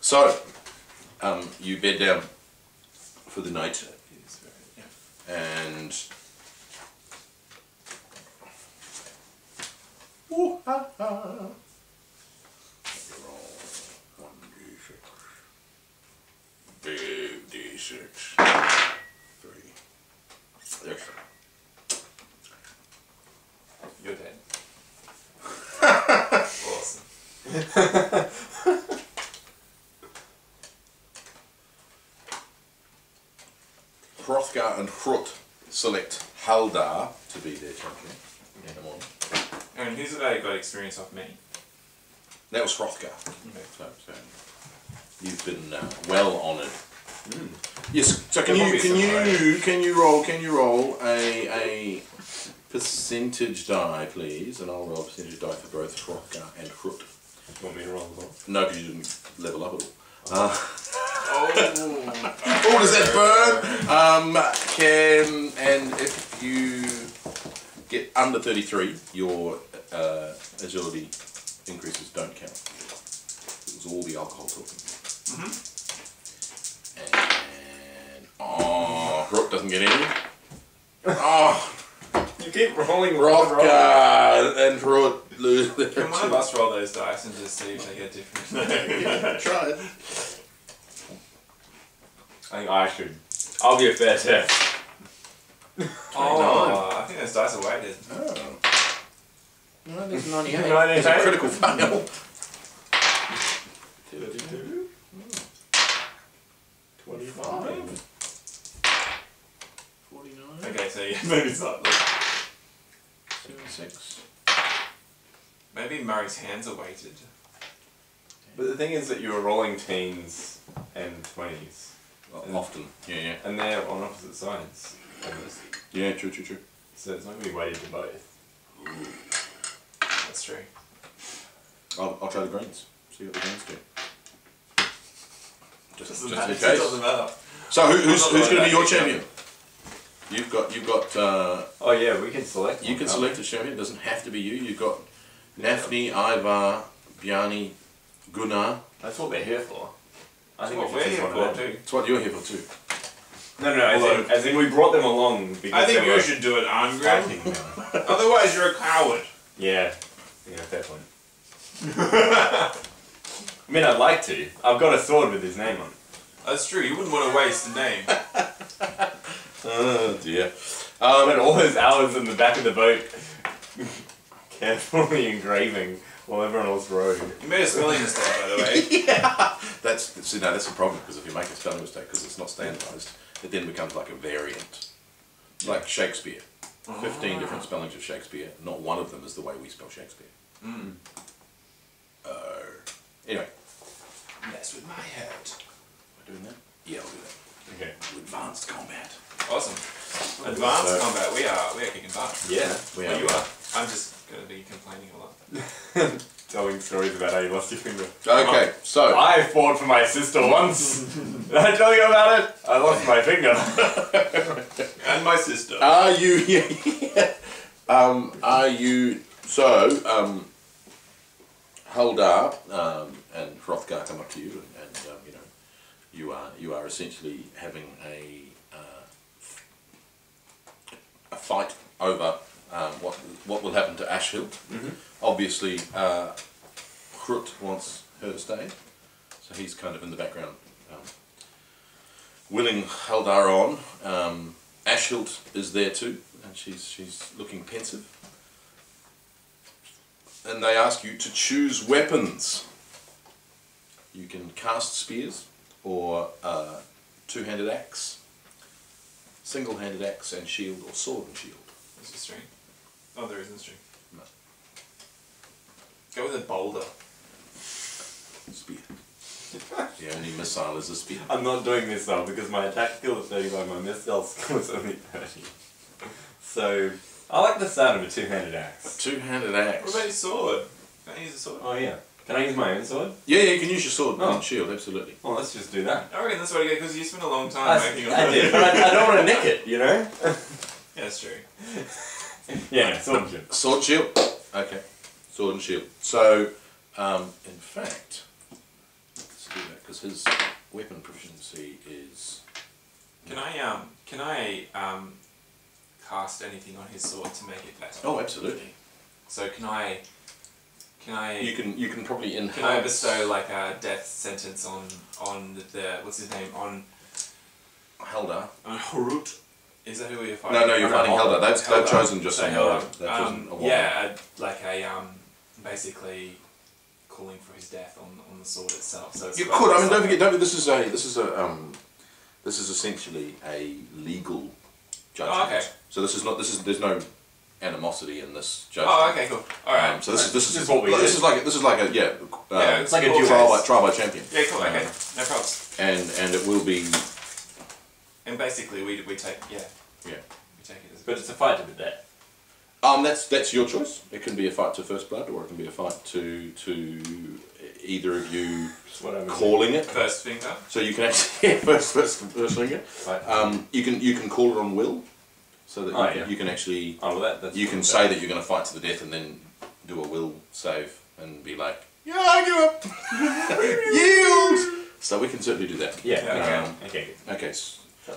So, you bed down for the night, and ooh, ha, ha. Roll 1d6, big d6, 3. There. You're dead. Awesome. Hrothgar and Hrut select Haldar to be their champion. Yeah. Come on. And who's got experience off me? That was Hrothgar. Okay. So you've been well honoured. Mm. Yes. So can you roll a percentage die, please? And I'll roll a percentage die for both Hrothgar and Hrut. You want me to roll as well? No, because you didn't level up at all. Oh, does that burn? And if you get under 33, your agility increases don't count. It was all the alcohol talking. And Hrut doesn't get any. Oh, you keep rolling Hrothgar and Hrut lose. Can one of us roll those dice and just see if they get different? Yeah, try it. I think I should. I'll be a fair test. Oh, I think those dice are weighted. Oh. No, there's 98. 98. It's a critical fail. 32. 25. 49. Okay, so yeah, maybe it's not. 76. Maybe Murray's hands are weighted. But the thing is that you were rolling teens and 20s. Often. Yeah. And they're on opposite sides. Almost. Yeah, true. So it's not going to be weighted to both. That's true. I'll try the greens. See what the greens do. Just in It case. doesn't matter. So who's going to be your champion? You've got. Oh yeah, we can select. You can select a champion. It doesn't have to be you. You've got Nafni, Ivar, Bjarni, Gunnar. That's what they're here for. I think what we're here for too. It's what you're here for too. No, as in we brought them along because I think they you were should do it, Angrim. attacking them. Otherwise, you're a coward. Yeah, fair point. I mean, I'd like to. I've got a sword with his name on it. That's true. You wouldn't want to waste a name. Oh dear. Spent all those hours in the back of the boat, carefully engraving while everyone else rowed. You made a spelling mistake, by the way. Yeah. That's a problem because if you make a spelling mistake because it's not standardised, it then becomes like a variant, like Shakespeare. 15 different spellings of Shakespeare. Not one of them is the way we spell Shakespeare. Anyway. Mess with my head. Am I doing that? Yeah, I'll do that. Okay. Advanced combat. Awesome. Advanced combat. We are kicking butt. Yeah. Well, you are. I'm just going to be complaining a lot. Telling stories about how you lost your finger. Okay, so I fought for my sister once. Did I tell you about it? I lost my finger. And my sister. are you? Are you? So Haldar and Hrothgar come up to you, and you are essentially having a fight over what will happen to Ashhild. Obviously, Hrut wants her to stay, so he's kind of in the background, willing Haldar on. Ashhild is there too, and she's looking pensive. And they ask you to choose weapons. You can cast spears, or two-handed axe, single-handed axe and shield, or sword and shield. There's a string. Oh, there isn't a string. No. Go with a boulder. Spear. The only missile is a spear. I'm not doing this though because my attack skill is 35, my missile skill is only 30. So, I like the sound of a two-handed axe. Two-handed axe. What about your sword? Can I use a sword? Oh yeah. Can I use my own sword? Yeah, you can use your sword and shield, absolutely. Well, let's just do that. I reckon that's what I get because you spent a long time making it. I did, but I don't want to nick it, you know? Yeah, that's true. Yeah, no, sword and shield. Sword, shield. Okay. Sword and shield. So, in fact, let's do that because because his weapon proficiency is. Can I cast anything on his sword to make it better? Oh, absolutely. So can I? You can probably enhance. Can I bestow like a death sentence on the what's his name on Heldar? on Horut? Is that who we're fighting? No, you're fighting Heldar. They've chosen just a Heldar. They've chosen a yeah, like a basically calling for his death on the sword itself. So it's you could. I mean, don't forget. This is essentially a legal judgment. Oh, okay. So this is not. There's no animosity in this judgment. Oh, okay, cool. All right. So this is what we do. This is like a it's like a dual trial by champion. Yeah, cool. Okay, no problems. And it will be. And basically, we take we take it as. But it's a fight to the death. That's your choice. It can be a fight to first blood, or it can be a fight to either of you calling it. First finger. So you can actually first finger. You can call it on will, so that you can actually you can say that you're going to fight to the death, and then do a will save and be like, yeah, I give up, yield. So we can certainly do that. Yeah. Okay.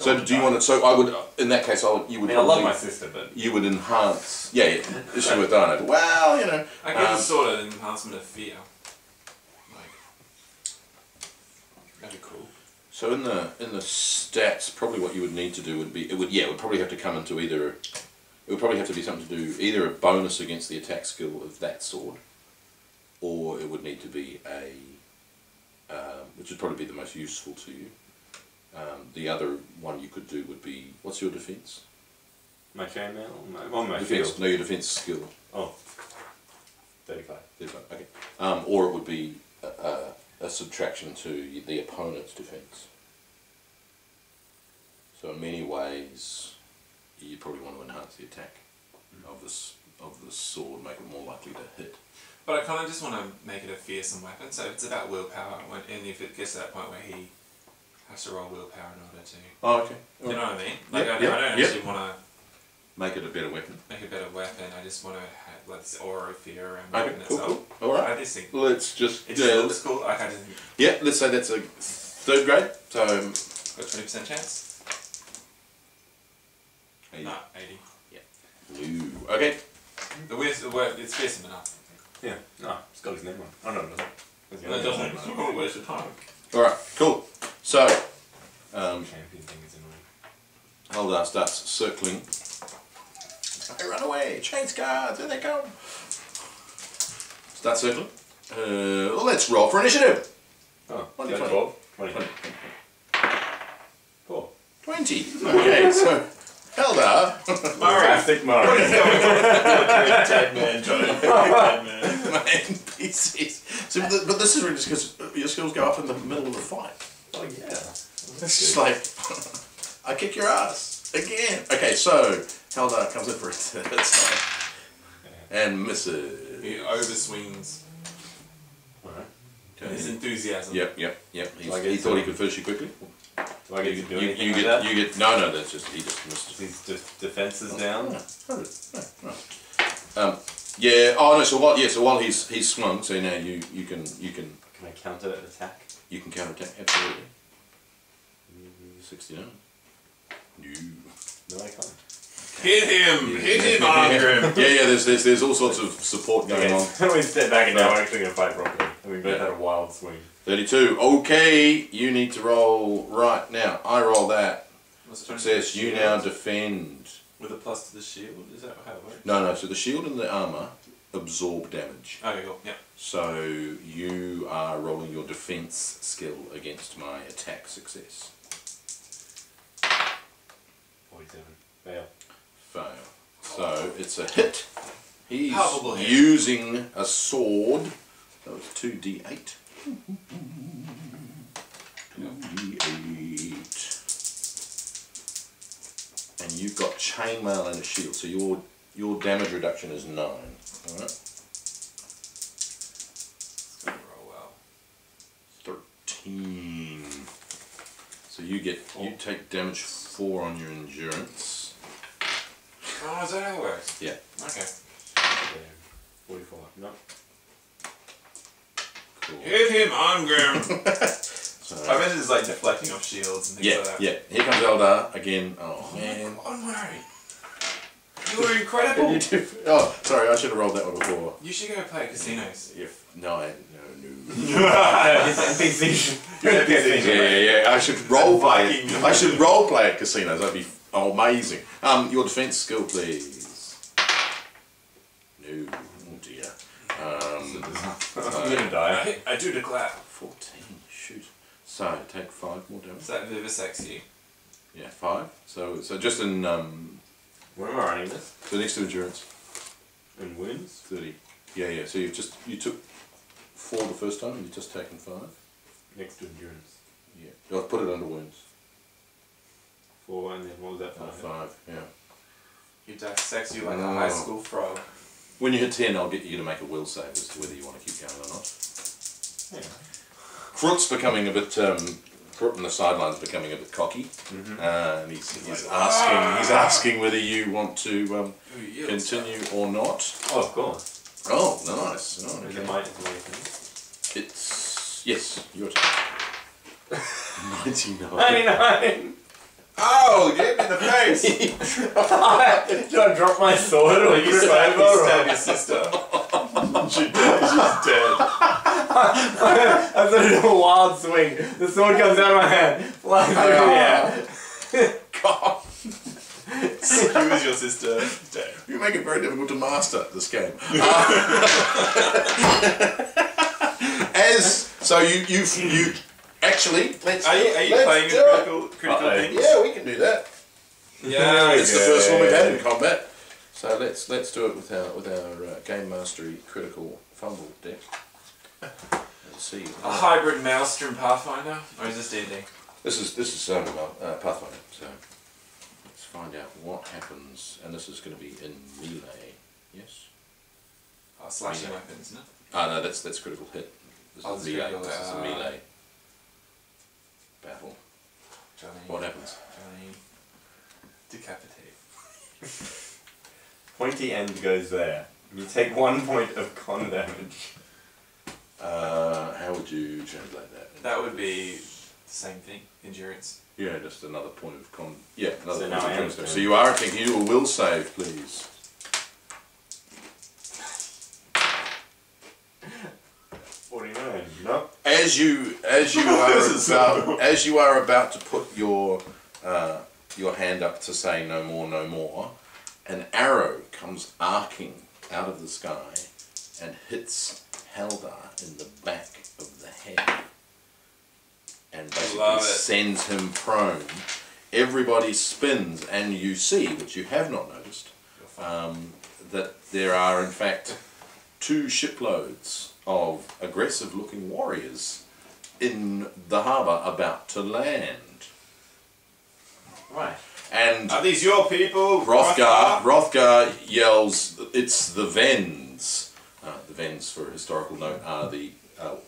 So do you want to? So I would, in that case, you would. I love my sister, but you would enhance. Yeah. Issue with Dino. Well, you know. I guess it's sort of an enhancement of fear. Like that'd be cool. So in the stats, probably what you would need to do would be it would probably have to come into either. It would probably have to be something to do either a bonus against the attack skill of that sword, or it would need to be which would probably be the most useful to you. The other one you could do would be, what's your defense? my chainmail, my defense. shield. No, your defense skill. Oh, 35. 35. Okay. Or it would be a subtraction to the opponent's defense. So in many ways, you probably want to enhance the attack of the sword, make it more likely to hit. But I kind of just want to make it a fearsome weapon. So it's about willpower, and if it gets to that point where he has to roll willpower in order to. Oh, okay. You know what I mean? Like I don't actually want to make it a better weapon. Make a better weapon. I just want to have like this aura of fear around the weapon itself. Cool. All right. I just think let's just. It just looks cool. Like I just think. Yeah. Let's say that's a 3rd grade. So. Got 20% chance. 80. No, 80. Yeah. Ooh. Okay. It's fearsome enough. Yeah. No, it's got his name on. Oh no, It doesn't. It's not a waste of time. All right. Cool. So. Champion thing is annoying. Heldar starts circling. Okay, run away! Chains guards, here they come! Start circling. Well, let's roll for initiative! Oh, 20. 12? 20. 4. 20! Okay, so Heldar. Classic Mario. Dead man, Johnny. Dead man. My NPCs. So, but this is really just because your skills go up in the middle of the fight. Oh yeah. It's just like, I kick your ass again. Okay, so Heldar comes in for a third time and misses. He overswings. Okay. His enthusiasm. Yep. He thought he could finish you quickly. Do I get to do anything you like get, that? you get, no, that's just, he just missed. His defenses down? Yeah, oh no, so while he's swung, so now you can... Can I counter an attack? You can counter attack, absolutely. 69. No, I can't. Hit him, Argrim! Yeah, there's all sorts of support going on. How do we step back and now we're actually going to fight properly? And we both had a wild swing. 32, okay, you need to roll right now. I roll that. Success, you now defend. With a plus to the shield, is that how it works? No, so the shield and the armour absorb damage. Okay, cool, yeah. So you are rolling your defense skill against my attack success. 47. Fail. Fail. So it's a hit. He's Palpable hit. using a sword. So it's 2d8. 2d8. And you've got chainmail and a shield. So your damage reduction is 9. Alright? It's going to roll well. 13. So you take damage 4 on your endurance. Oh, is that how it works? Yeah. Okay. 44. No. Cool. Hit him, Argrim! So imagine it's like deflecting off shields and things like that. Yeah. Here comes Eldar again. Oh man. Oh no. You were incredible. Oh, sorry, I should have rolled that one before. You should go play casinos. No. His NPC. You're an NPC. Yeah. I should role play. Viking. I should role play at casinos. That'd be amazing. Your defense skill, please. No. Oh dear. I'm gonna die. I do declare. 14. Shoot. So take 5 more damage. Is that vivisects you? Yeah, 5. So just in Where am I running this? so next to endurance. In wounds? 30. Yeah. So you took 4 the first time and you've just taken 5. Next to endurance. Yeah. I'll put it under wounds. 4 and then what was that? 5. Yeah. He dissects you like a high school frog. When you hit 10, I'll get you to make a will save as to whether you want to keep going or not. Yeah. Krut's becoming a bit. Krut in the sidelines becoming a bit cocky, and he's asking whether you want to continue or not. Oh, of course. Oh, nice. Oh, Is okay. it my thing? It's yes, your turn. 99. 99! Oh, get him in the face! Do I drop my sword or You stab your sister. She's dead. I thought it was a wild swing. The sword comes out of my hand, flies through the air. God. Skews your sister. Dead. You make it very difficult to master this game. So you actually let's. Are you let's playing do a critical thing? Yeah, we can do that. Yeah, It's the first one we've had in combat. So let's do it with our game mastery critical fumble deck. Let's see. A hybrid Maelstrom Pathfinder, or is this D&D? This is Pathfinder. So let's find out what happens, and this is going to be in melee. Yes. Oh, slashing weapons, no? No, that's critical hit. This is melee. This is a melee battle. Johnny. What happens? Johnny. Decapitate. Pointy end goes there. You take 1 point of con damage. How would you translate that? That would be the same thing. Endurance. Yeah, just another point of con. Yeah, another So point now of I am endurance. So you are taking you a will save, please. 49. No. As you are about to put your hand up to say no more, an arrow comes arcing out of the sky and hits Haldar in the back of the head and basically sends him prone. Everybody spins, and you see, which you have not noticed, that there are in fact 2 shiploads of aggressive looking warriors in the harbour about to land. Right. And Are these your people? Hrothgar yells, "It's the Vens." The Vens, for a historical note, are the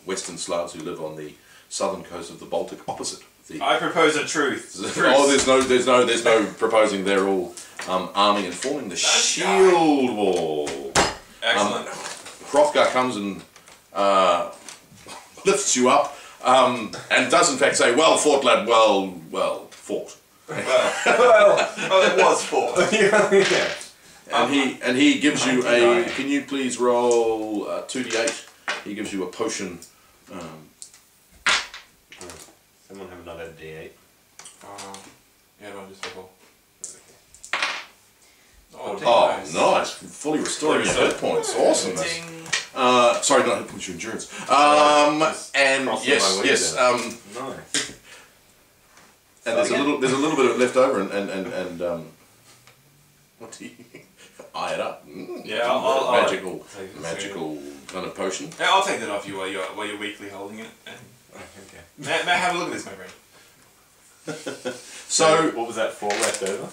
Western Slavs who live on the southern coast of the Baltic, opposite the. I propose a truth. Oh, there's no proposing. They're all arming and forming the shield wall. Excellent. Hrothgar comes and lifts you up, and does in fact say, "Well fought, lad. Well fought." Well, it was 4. Yeah. And he gives you a. Can you please roll 2d8? He gives you a potion. Someone have another D8. Yeah, everyone just roll. Oh, nice! Fully restoring your hit points. Awesomeness. Sorry, not hit points. Your endurance. And yes. Nice. And there's a little bit of left over, and what do you eye it up? Yeah, I'll magical kind of potion. Yeah, I'll take that off you while you're weakly holding it. And Okay. may I have a look at this, my friend? So, what was that 4 left over?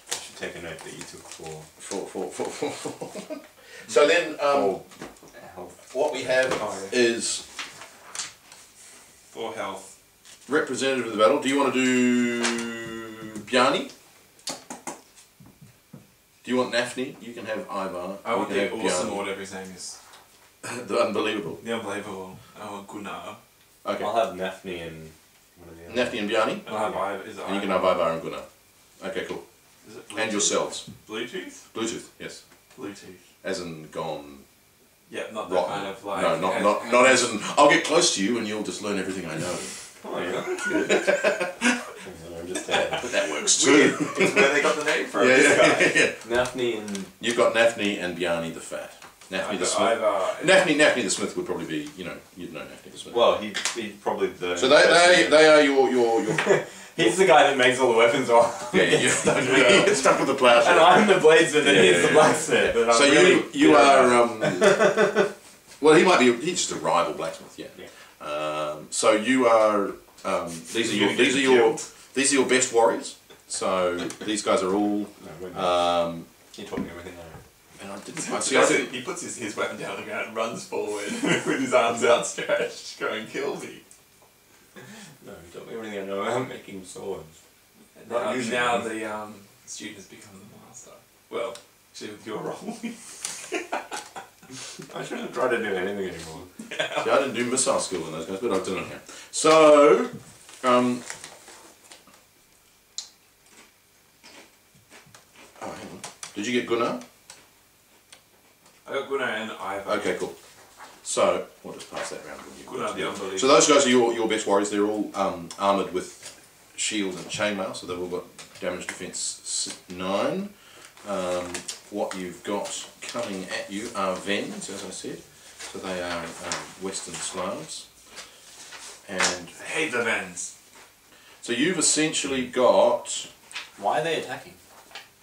I should take a note that you took 4. Four. So then, Health. what we have is 4 health. representative of the battle. Do you want to do Bjarni? Do you want Nafni? You can have Ivar. I want you the can have awesome Bjarni. or whatever his name is. The unbelievable. The unbelievable. I want Gunnar. Okay. I'll have Nafni and... What are the Nafni and Bjarni. And I'll have is it And you can have Ivar and Gunnar. Okay, cool. Is it And yourselves. Bluetooth? Bluetooth, yes. Bluetooth. As in gone Yeah, not that rotten. kind of like... No, not as in, I'll get close to you and you'll just learn everything I know. Oh, yeah, that's good. I'm just But that works too. It's where they got the name from. Yeah, this guy. yeah. Nafni and... You've got Nafni and Bjarni the Fat. Nafni the Smith. Ivar. Nafni the Smith would probably be, you know, you'd know Nafni the Smith. Well, he'd probably the... So they are your He's the guy that makes all the weapons while yeah, you get stuck with the plowshare. And I'm the bladesmith and he's the blacksmith. And So I'm really you are well, he's just a rival blacksmith, yeah. So you are these are your best warriors. So these guys are all He taught me everything I know. and I didn't He puts his weapon down on the ground and runs forward with his arms outstretched, going, kill me. No, he taught me everything I know about making swords. Now the student has become the master. Well, actually with your role. I shouldn't have tried to do anything anymore. See, I didn't do missile skill in those guys, but I've done it here. So oh, hang on. Did you get Gunnar? I got Gunnar and Ivar. Okay, cool. So we'll just pass that around. Gunnar the Unbelievable. So those guys are your best warriors. They're all armoured with shield and chainmail, so they've all got damage defense 9. What you've got coming at you are Vens, as I said. So they are Western Slavs. And I hate the Vens. so you've essentially got Why are they attacking?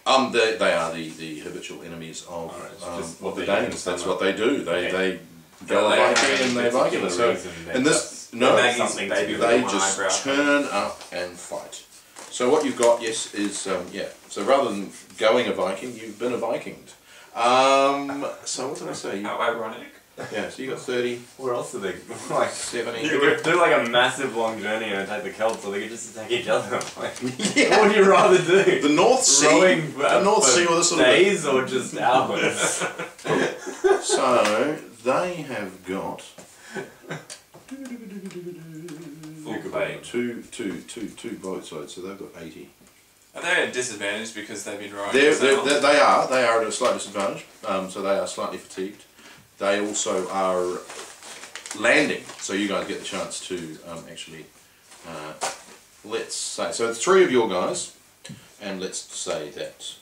they are the habitual enemies of just of what the they do. Danes. That's what they do. They Okay. go a Yeah, Viking and they Viking. So and this no. something to do They with just eyebrow. turn up and fight. So what you've got, yes, is yeah. So rather than going a Viking, you've been a Vikinged. So what did I say? How ironic. Yeah. So you got 30, Where else do they like 70. They could do like a massive long journey and attack the Celts, or they could just attack each other. Like, Yeah. what would you rather do? The North Sea. Rowing The North for Sea or the sort of. days or just hours? So they have got Full debate. two boats, so they've got 80. Are they at a disadvantage because they've been rowing? They for so long? are at a slight disadvantage, so they are slightly fatigued. They also are landing, so you guys get the chance to actually, let's say, so 3 of your guys, and let's say that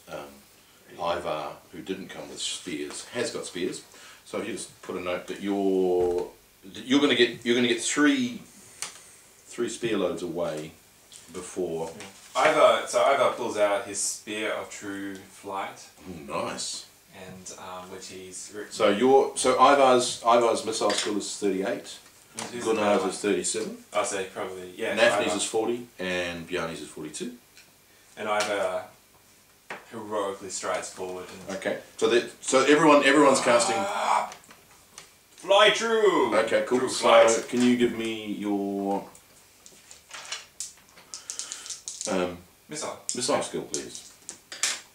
Ivar, who didn't come with spears, has got spears. So if you just put a note that you're going to get 3 spear loads away before. Ivar pulls out his spear of true flight, Nice. and which he's. So Ivar's missile skill is 38. Who's Gunnar's the is 37. I'll say probably yeah. Nafni's Ivar. is 40 and Bjarni's is 42. And Ivar heroically strides forward and. Okay. So everyone's casting. Fly true. Okay, cool. True So flight. can you give me your Missile. missile skill, please?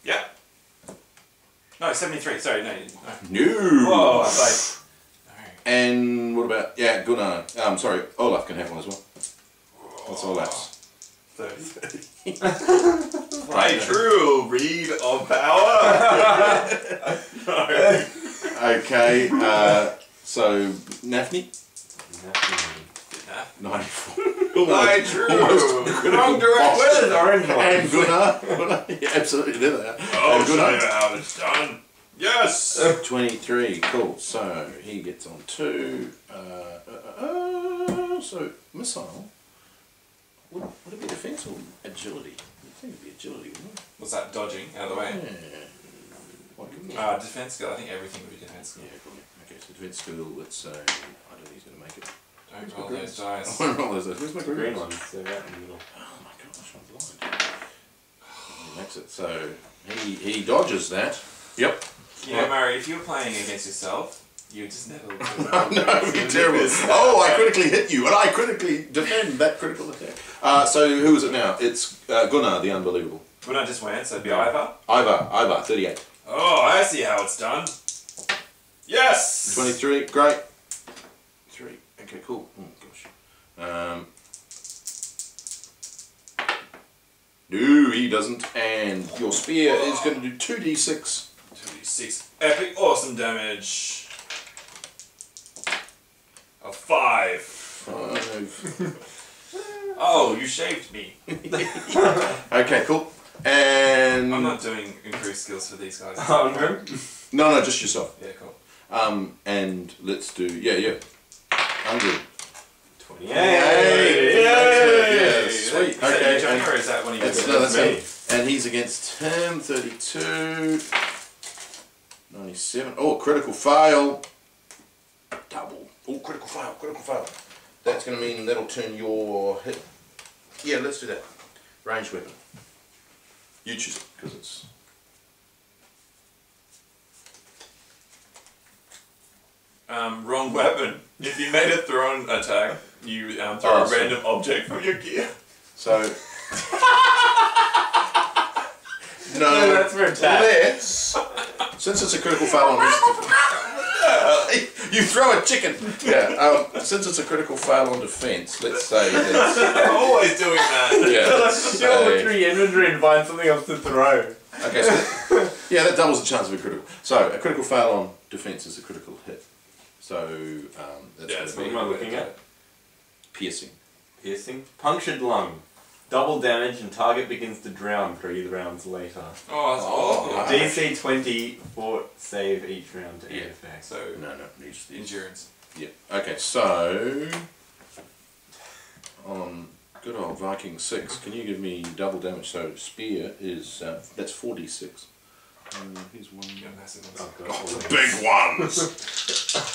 Yeah. No, 73. Sorry, no. No. Whoa, I was like. No. And what about Gunnar? Sorry, Olaf can have one as well. That's Olaf's. 30. Fly true. Read of power. No. Okay. So Nafni. Nafni. 94. Fly true. Almost Wrong direction. Where's the orange one? And Gunnar. Yeah, absolutely, there they are. Oh, And show Gunnar. you how it's done. Yes. 23, cool. So he gets on 2. So missile. Would it be defense or agility? I think it'd be agility, wouldn't it? What's that? Dodging out of the way. Yeah. Why couldn't it? Defense skill. I think everything would be defense skill. Yeah, cool. Okay, so defense skill. Let's say I don't think he's gonna make it. Don't roll those dice. I won't roll those dice. Where's my The green green one? ones, they're right in the middle. Oh my gosh, I'm blind. He makes it. So he dodges that. Yep. You know, Murray, if you were playing against yourself, you would just never. No, it'd be terrible. Oh, I critically hit you, and I critically defend that critical attack. So who is it now? It's Gunnar, the Unbelievable. When I just went, so it'd be Ivar. Ivar, 38. Oh, I see how it's done. Yes. 23, great. 3, okay, cool. Oh gosh. No, he doesn't. And your spear is going to do 2d6. 2d6 epic awesome damage. A 5. 5. Oh, you shaved me. Okay, cool. And I'm not doing increased skills for these guys. Oh no. no, just yourself. Yeah, cool. And let's do 100. 28. Yeah, sweet. Is that Okay, you, Johnny, or is that one of you? that's me. him. And he's against him. 32. 97. Oh, critical fail. Double. Oh, critical fail. Critical fail. That's going to mean that'll turn your hit. Yeah, let's do that. Ranged weapon. You choose it because it's. Wrong weapon. If you made a thrown attack, you throw a random object from your gear. So. No, that's for attack. Let's. Since it's a critical fail on you throw a chicken. Yeah. Since it's a critical fail on defense, let's say that. I'm always doing that. Yeah. You Let's look say, through your inventory and find something else to throw. okay. So yeah, that doubles the chance of a critical. So a critical fail on defense is a critical hit. So that's that's What am I looking at? piercing. Piercing. Punctured lung. Double damage and target begins to drown 3 rounds later. Oh, that's awful. wow. DC 20 for save each round to aid effect. So, No, needs the endurance. Yeah. Okay. So on good old Viking 6, can you give me double damage? So spear is that's 4d6. Here's one. Yeah, massive ones. Oh, God. The big ones.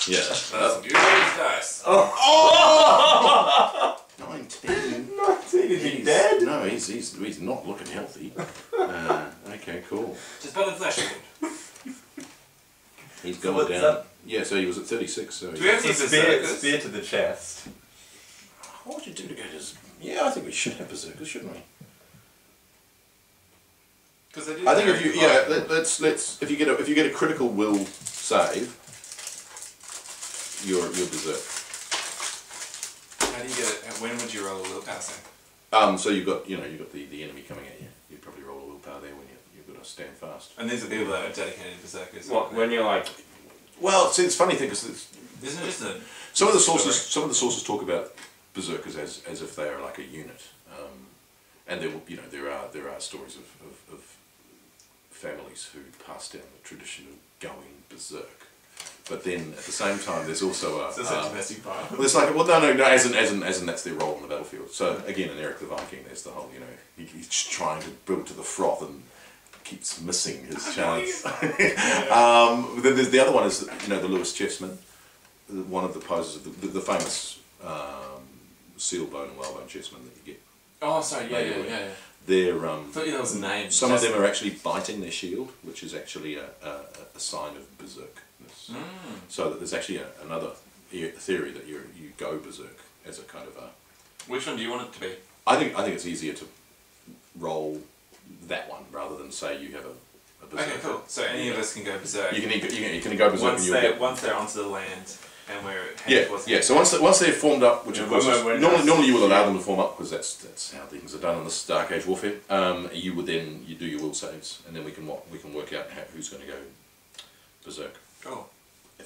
Yeah. That's some good dice. Oh! 19. 19, is he dead? No, he's not looking healthy. Okay, cool. Just better than flesh wound. He's So gone what's down. that? Yeah, so he was at 36. So Do we have any It's a spear berserkers? to the chest. what would you do to get his? Yeah, I think we should have berserkers, shouldn't we? Because they do. I think if you let's if you get a critical will save, you're berserk. How do you get it? When would you roll a willpower save? So you've got the enemy coming at you. You'd probably roll a willpower there when you've got to stand fast. And these are people that are dedicated berserkers. What, when you're like... Well, see, it's a funny thing because Isn't it just a... some of the sources talk about berserkers as if they are like a unit, and there are stories of families who pass down the tradition of going berserk. But then at the same time, there's also a. So it's a domestic violence. Well, it's like no, as in that's their role on the battlefield. So again, in Eric the Viking, there's the whole he's trying to build to the froth and keeps missing his chance. Then there's the other one is the Lewis chessman, one of the poses of the famous seal bone and whalebone chessmen that you get. Oh, sorry, yeah. They're I thought that was a name. some of them are actually biting their shield, which is actually a sign of berserkness. So that there's actually another theory that you go berserk as a kind of a. Which one do you want it to be? I think it's easier to roll that one rather than say you have a berserk. Okay, cool. So any of us can go berserk. You can go berserk once and you'll get. Once they're onto the land and we're headed towards the So once they're formed up, which of course when normally you will allow them to form up because that's how things are done in this Dark Age warfare. You would then do your will saves and then we can work out who's going to go berserk. Cool.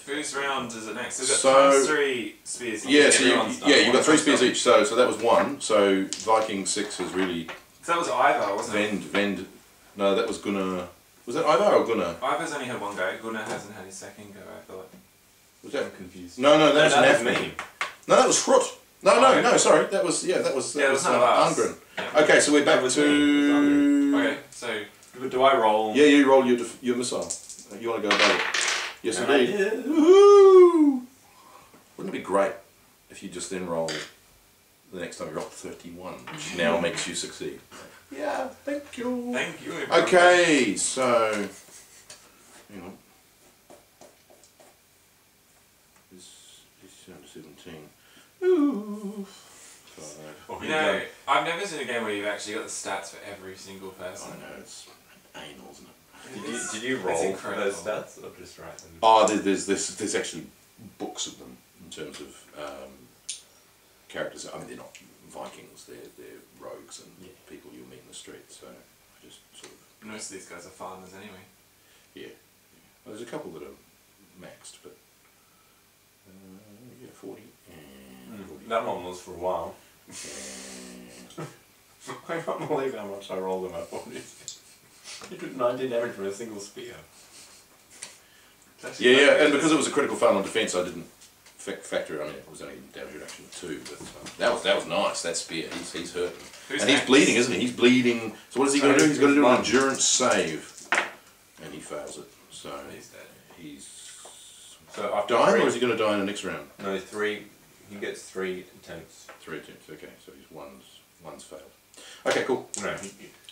Whose round is it next? So we've got So- times 3 spears. Yeah, so Everyone's done you've got one. 3 spears each. So that was 1. So Viking 6 is really So that was Ivar, wasn't it? Vend. No, that was Gunnar. Was that Ivar or Gunnar? Ivar's only had one go. Gunnar hasn't had his second go, I thought. Was that? I'm confused. No, that was that was Nafni. me. No, that was Hrut. No, sorry, that was Yeah, it was none of us. Angren. Yeah. Okay, so we're back That was to. Okay, so Do I roll? Yeah, you roll your missile. You want to go about it? Yes, Yeah, indeed. I did. Woohoo! Wouldn't it be great if you just then roll the next time you roll 31, which now makes you succeed? Yeah, thank you. thank you. Okay, so hang on. This is 17. Ooh. 5. You know, I've never seen a game where you've actually got the stats for every single person. I know it's anal, isn't it? Did you It's roll for incredible. those stats or just write them? Oh, there's actually books of them in terms of characters. I mean, they're not Vikings. They're rogues and people you'll meet in the street. So I just sort of. Most of these guys are farmers anyway. Yeah. Well, there's a couple that are maxed, but yeah, 40 and 40. That one was for a while. And I can't believe how much I rolled in my 40s. You did 19 damage from a single spear. yeah, and because it was a critical fail on defense, I didn't factor it. I mean, it was only damage reduction 2, but that was nice. That spear, he's hurting, and he's bleeding, isn't he? He's bleeding. So what is he going to do? He's got to do an endurance save, and he fails it. So He's dead. he's So after dying, or is he going to die in the next round? No, 3. He gets 3 attempts. 3 attempts. Okay, so he's one's failed. Okay, cool. No,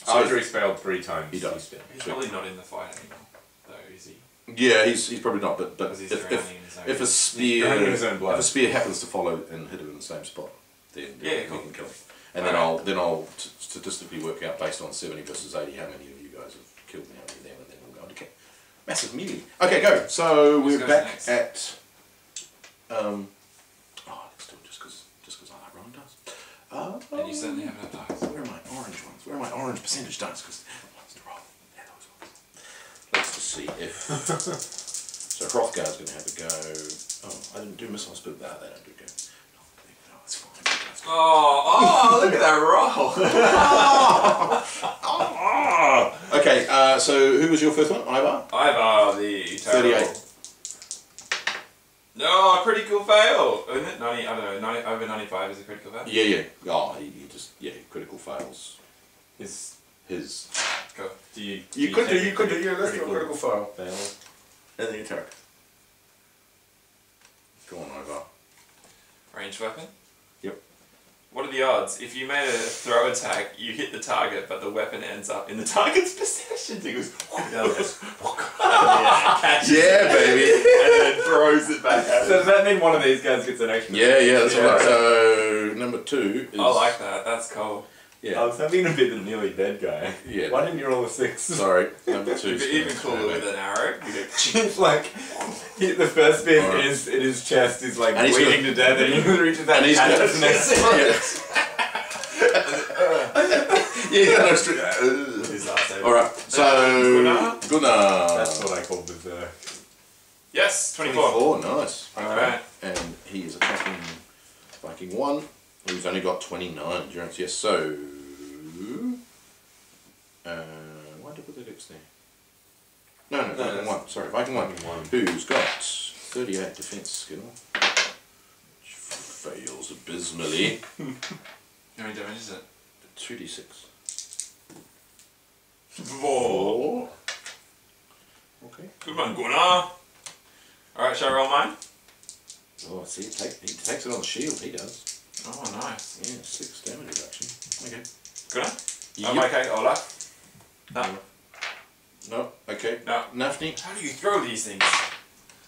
So after he's failed 3 times, he does. he's dead. He's probably not in the fight anymore, though, is he? Yeah, he's probably not. But Because he's drowning in his own if a He's drowning in his own blood. if a spear happens to follow and hit him in the same spot, then Yeah, we cool. can kill him. And then I'll statistically work out based on 70 versus 80 how many of you guys have killed me, how many of them, and then we'll go into massive melee. Okay, go. So Who's we're goes back next? at let's do it just because I like rolling dice. And you certainly have enough dice. Where are my orange ones? Where are my orange percentage dice? Because ones to roll. Yeah, those ones. Let's just see if. So Hrothgar's going to have a go. Oh, I didn't do missile spit. No, they don't do go. No, it's fine. That's fine. Oh, look at that roll! Okay, so who was your first one? Ivar? Ivar, the terrible. 38. No, critical fail! Isn't it? 90, I don't know, over 95 is a critical fail? Yeah. Oh, he just, critical fails. His. Go. Do you? You could do, yeah, that's critical your critical fail. fail? And then you attack. Go on, Ivar. Ranged weapon? Yep. What are the odds? If you made a throw attack, you hit the target, but the weapon ends up in the target's possession. It goes, catches Yeah, baby. and then throws it back at So does it. that mean one of these guys gets an extra? Yeah, that's Yeah. right. So number 2 is. I like that. That's cool. Yeah. I was having a bit of nearly dead guy. Yeah. Why didn't you roll a 6? Sorry, number 2. It'd be even cooler with an arrow. You go, It's like the first bit Alright. in his chest is like And he's bleeding got- to death, and he reaches out And he's and got. catches next. Yeah, no straight. his last save. Alright, so. Gunnar. That's what I call berserk. Yes, 24. 24, nice. Alright. And he is attacking Viking 1, who's only got 29 endurance. Yes, so. Why did I put that X there? No, Viking 1. Sorry, Viking 1. Viking 1. Who's got 38 defense skill. Which fails abysmally. How many damage is it? 2d6. Whoa. Okay. Good one, Gunnar. Alright, shall I roll mine? Oh, see, he takes it on the shield, he does. Oh, nice. Yeah, 6 damage reduction. Okay. Gunnar? Yep. Oh, okay, Olaf. No. No, okay. No. Nafni? How do you throw these things?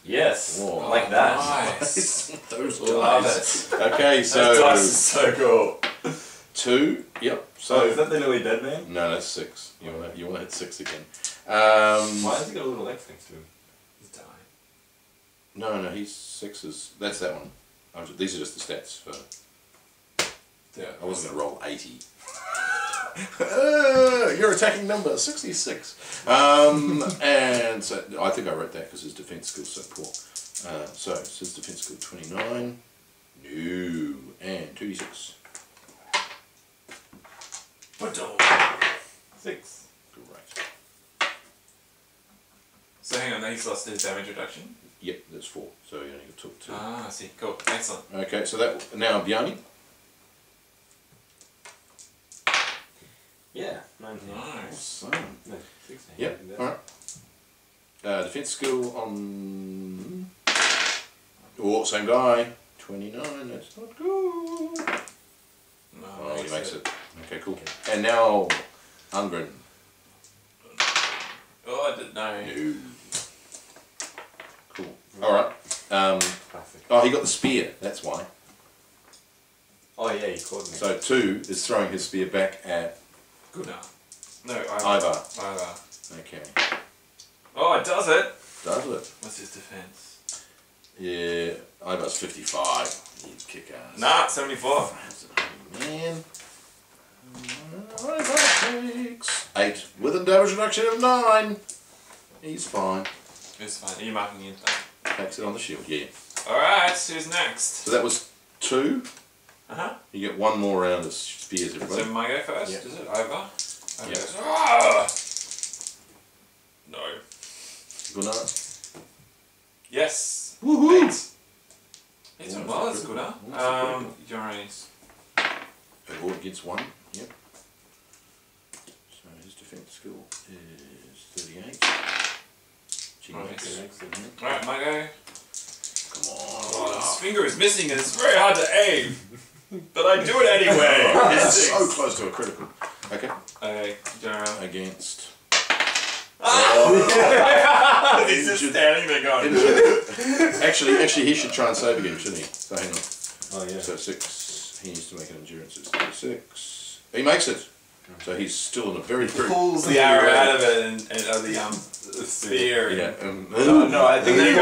Yes, Whoa. like that. Nice. Those Love dice. it. Okay, Those dice is so so cool. 2. Yep. So So is that the nearly dead man? no, that's 6. You want to hit 6 again. Why has he got a little X next to him? He's dying. No, he's 6s. That's that one. These are just the stats for. Yeah. I wasn't gonna roll 80. Your attacking number 66. And so I think I wrote that because his defense skill's so poor. So it's his defense skill 29. No, and 2d6. 6. Great. So hang on, he's lost his damage reduction? Yep, that's 4. So you only took 2. Ah, I see. Cool. Excellent. Okay, so that now Bjarni. Yeah, 19. Nice. Awesome. No, 16. Yep. All right. Defense skill on. Oh, same guy. 29. That's not good. No, Oh, he makes it. Okay, cool. Okay. And now, Ungren. Oh, I didn't know. No. Cool. All right. Classic. Oh, he got the spear. That's why. Oh yeah, he caught me. So 2 is throwing his spear back at Gunnar. No, Ivar. Ivar. Okay. Oh, it does it! Does it? What's his defense? Yeah, Ivar's 55. He's kick ass. Nah, 74. Man. Ivar takes 8 with a damage reduction of 9. He's fine. It's fine. Are you marking it though? Takes it on the shield, yeah. Alright, who's next? So that was 2. Uh-huh. You get 1 more round of spears, everybody. So my go first, Yeah. is it? Ivar? Yeah. Goes, "Ah!" No. Gunnar. Yes. Woohoo! 8. It's doing well, that's good, huh? Johnny's. Award gets 1, yep. So his defense skill is 38. Nice. Alright, my go. Come on. Oh, his finger is missing and it's very hard to aim. But I do it anyway. It's so close to a critical. Okay. Okay, General. Against. He's just standing there going. Actually, he should try and save again, shouldn't he? So hang on. Oh yeah. So 6. He needs to make an endurance. It's 36. He makes it. So he's still in a very, very. Pulls the arrow out of it and the spear. Yeah. No, I think it's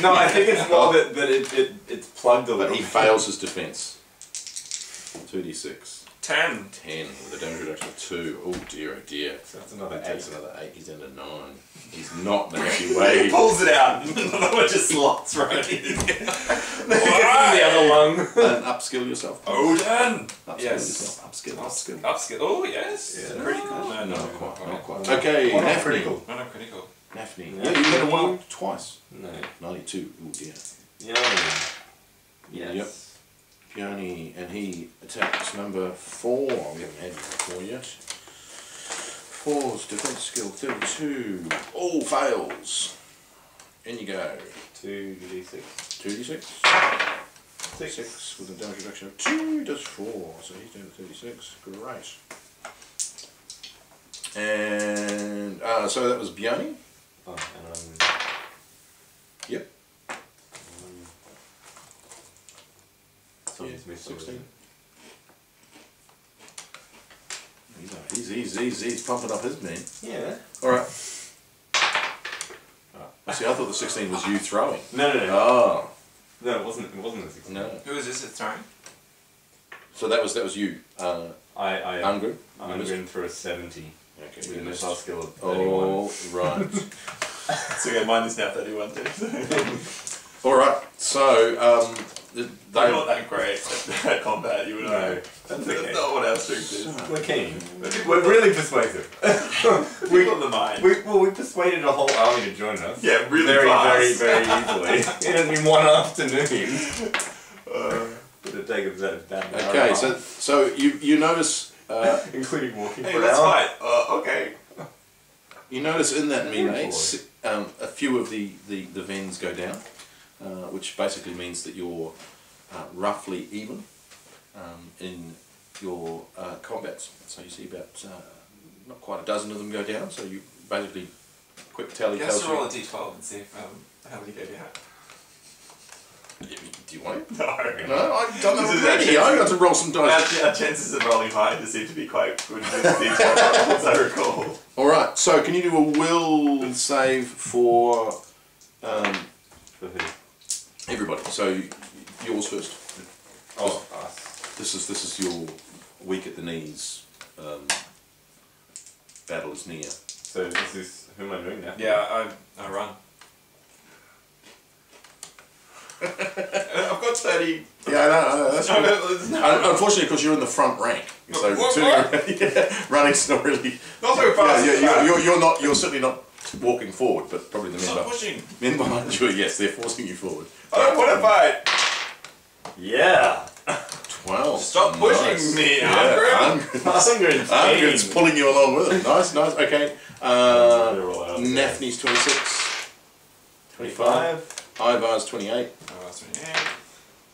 more. No, I think it's more that it's plugged a But little. he fails his defense. 2d6. 10. 10 with a damage reduction of 2. Oh dear, oh dear. So that's another He takes 8. another 8. He's down to 9. He's not the happy way. He pulls it out. It just slots right in. The other lung. And upskill yourself. Odin! Upskill Yes. yourself. Upskill. Upskill. Oh, yes. Yeah. Critical. No, not quite. Not quite. Oh, Okay, not Nafni. critical. No, critical. Nafni. Yeah. Yeah, you hit him well twice. No. 92. Oh dear. Yeah. Yep. Peony, and he attacks number 4. We haven't had number 4 yet. 4's defense skill 32. All fails. In you go. 2d6. 2d6. 6 with a damage reduction of 2 does 4. So he's down to 36. Great. And so that was Bjorny. Oh, and Yep. something's missing. 16. He's pumping up his man. Yeah. Alright. See, I thought the 16 was you throwing. No. Oh. No, it wasn't a 16. No. Who is this that's throwing? So that was you. I Ungrim? I'm going for a 70 Okay. with a missile skill of 31. Oh, right. So okay, mine is now 31 too. Alright, so I'm they not that great at combat, you would know. That's That's okay. not what our strength is. We're keen. We're really persuasive. We got the mind. We persuaded a whole army to join us. Yeah, really very, fast. very easily. It had been one afternoon. But it take us that okay, so you notice including walking Hey, for an let's hour. fight. Okay. you notice in that melee Boy. a few of the Vens go down, which basically means that you're roughly even in your combats. So you see about not quite a dozen of them go down. So you basically quick tally Let's tells roll a you. d12 and see if how many go down. Do you want it? No. No, I've done This that is already. actually- I got to roll some dice. Our chances of rolling high just seem to be quite good with these rolls, I recall. All right. So can you do a will save for For who? everybody? So yours first. Oh, us. This is your weak at the knees. Battle is near. So is this who am I doing now? Yeah, I run. I've got 30. Yeah, I know. That's No, good. no. Unfortunately, because you're in the front rank, so What? running's not really. Not very fast. You're not. You're certainly not walking forward, but probably the Stop pushing. men behind you. Yes, they're forcing you forward. I don't want to fight. Yeah. 12. Stop pushing me, Yeah, Angren's pulling you along with him. Nice. Okay. Nafni's 26. 25. Ivar's 28. Oh, that's 28.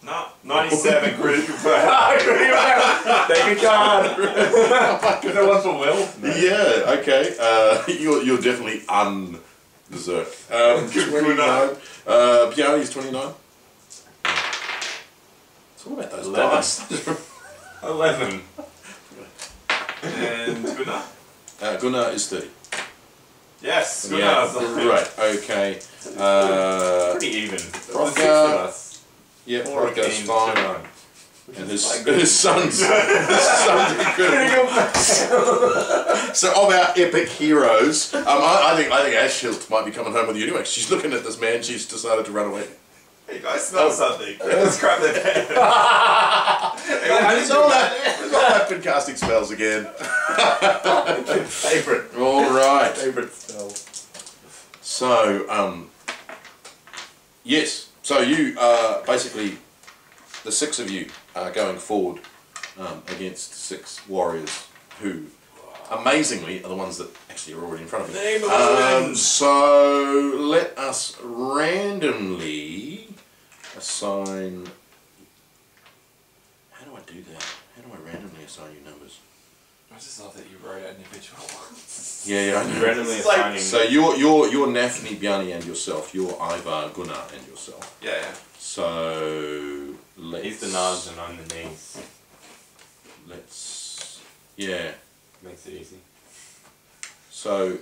No, 97 critical fail. Take a card. Is there one for Will? No. Yeah. Okay. You're definitely un-berserk. 29. Bjarne's 29. It's all about those 11. dice. 11. And Gunnar? Gunnar is 30. Yes, Gunnar. Yeah, right, okay. Pretty even. Hrothgar Yeah, Warwick goes 14 fine. to 9. And his sons are good. So of our epic heroes, I think Ashhilt might be coming home with you anyway. She's looking at this man. She's decided to run away. Hey guys, smell something. Let's grab their pen. It's all that been casting spells again. Favorite. All right. Favorite spell. So yes. So you basically the 6 of you are going forward against 6 warriors who, amazingly, are the ones that actually are already in front of you. Name of so let us randomly assign. How do I do that? How do I randomly assign you numbers? I just love that you wrote out individual ones. Yeah, I know. Randomly assigning. So you're Nafni, Bjarni, and yourself. You're Ivar, Gunnar, and yourself. Yeah. So let's. He's the nods and I'm the knees. Let's. Yeah. Makes it easy. So.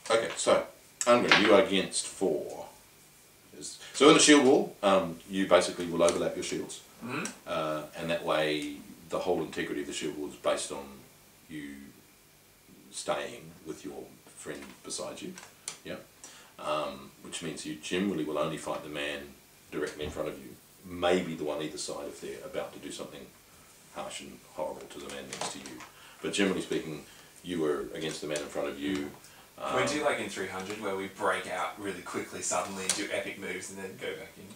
Okay, so Ungren, you are against 4. So in the shield wall, you basically will overlap your shields, and that way the whole integrity of the shield wall is based on you staying with your friend beside you. Yeah. Which means you generally will only fight the man directly in front of you, maybe the one either side if they're about to do something harsh and horrible to the man next to you. But generally speaking, you are against the man in front of you. We do like in 300 where we break out really quickly suddenly and do epic moves and then go back in.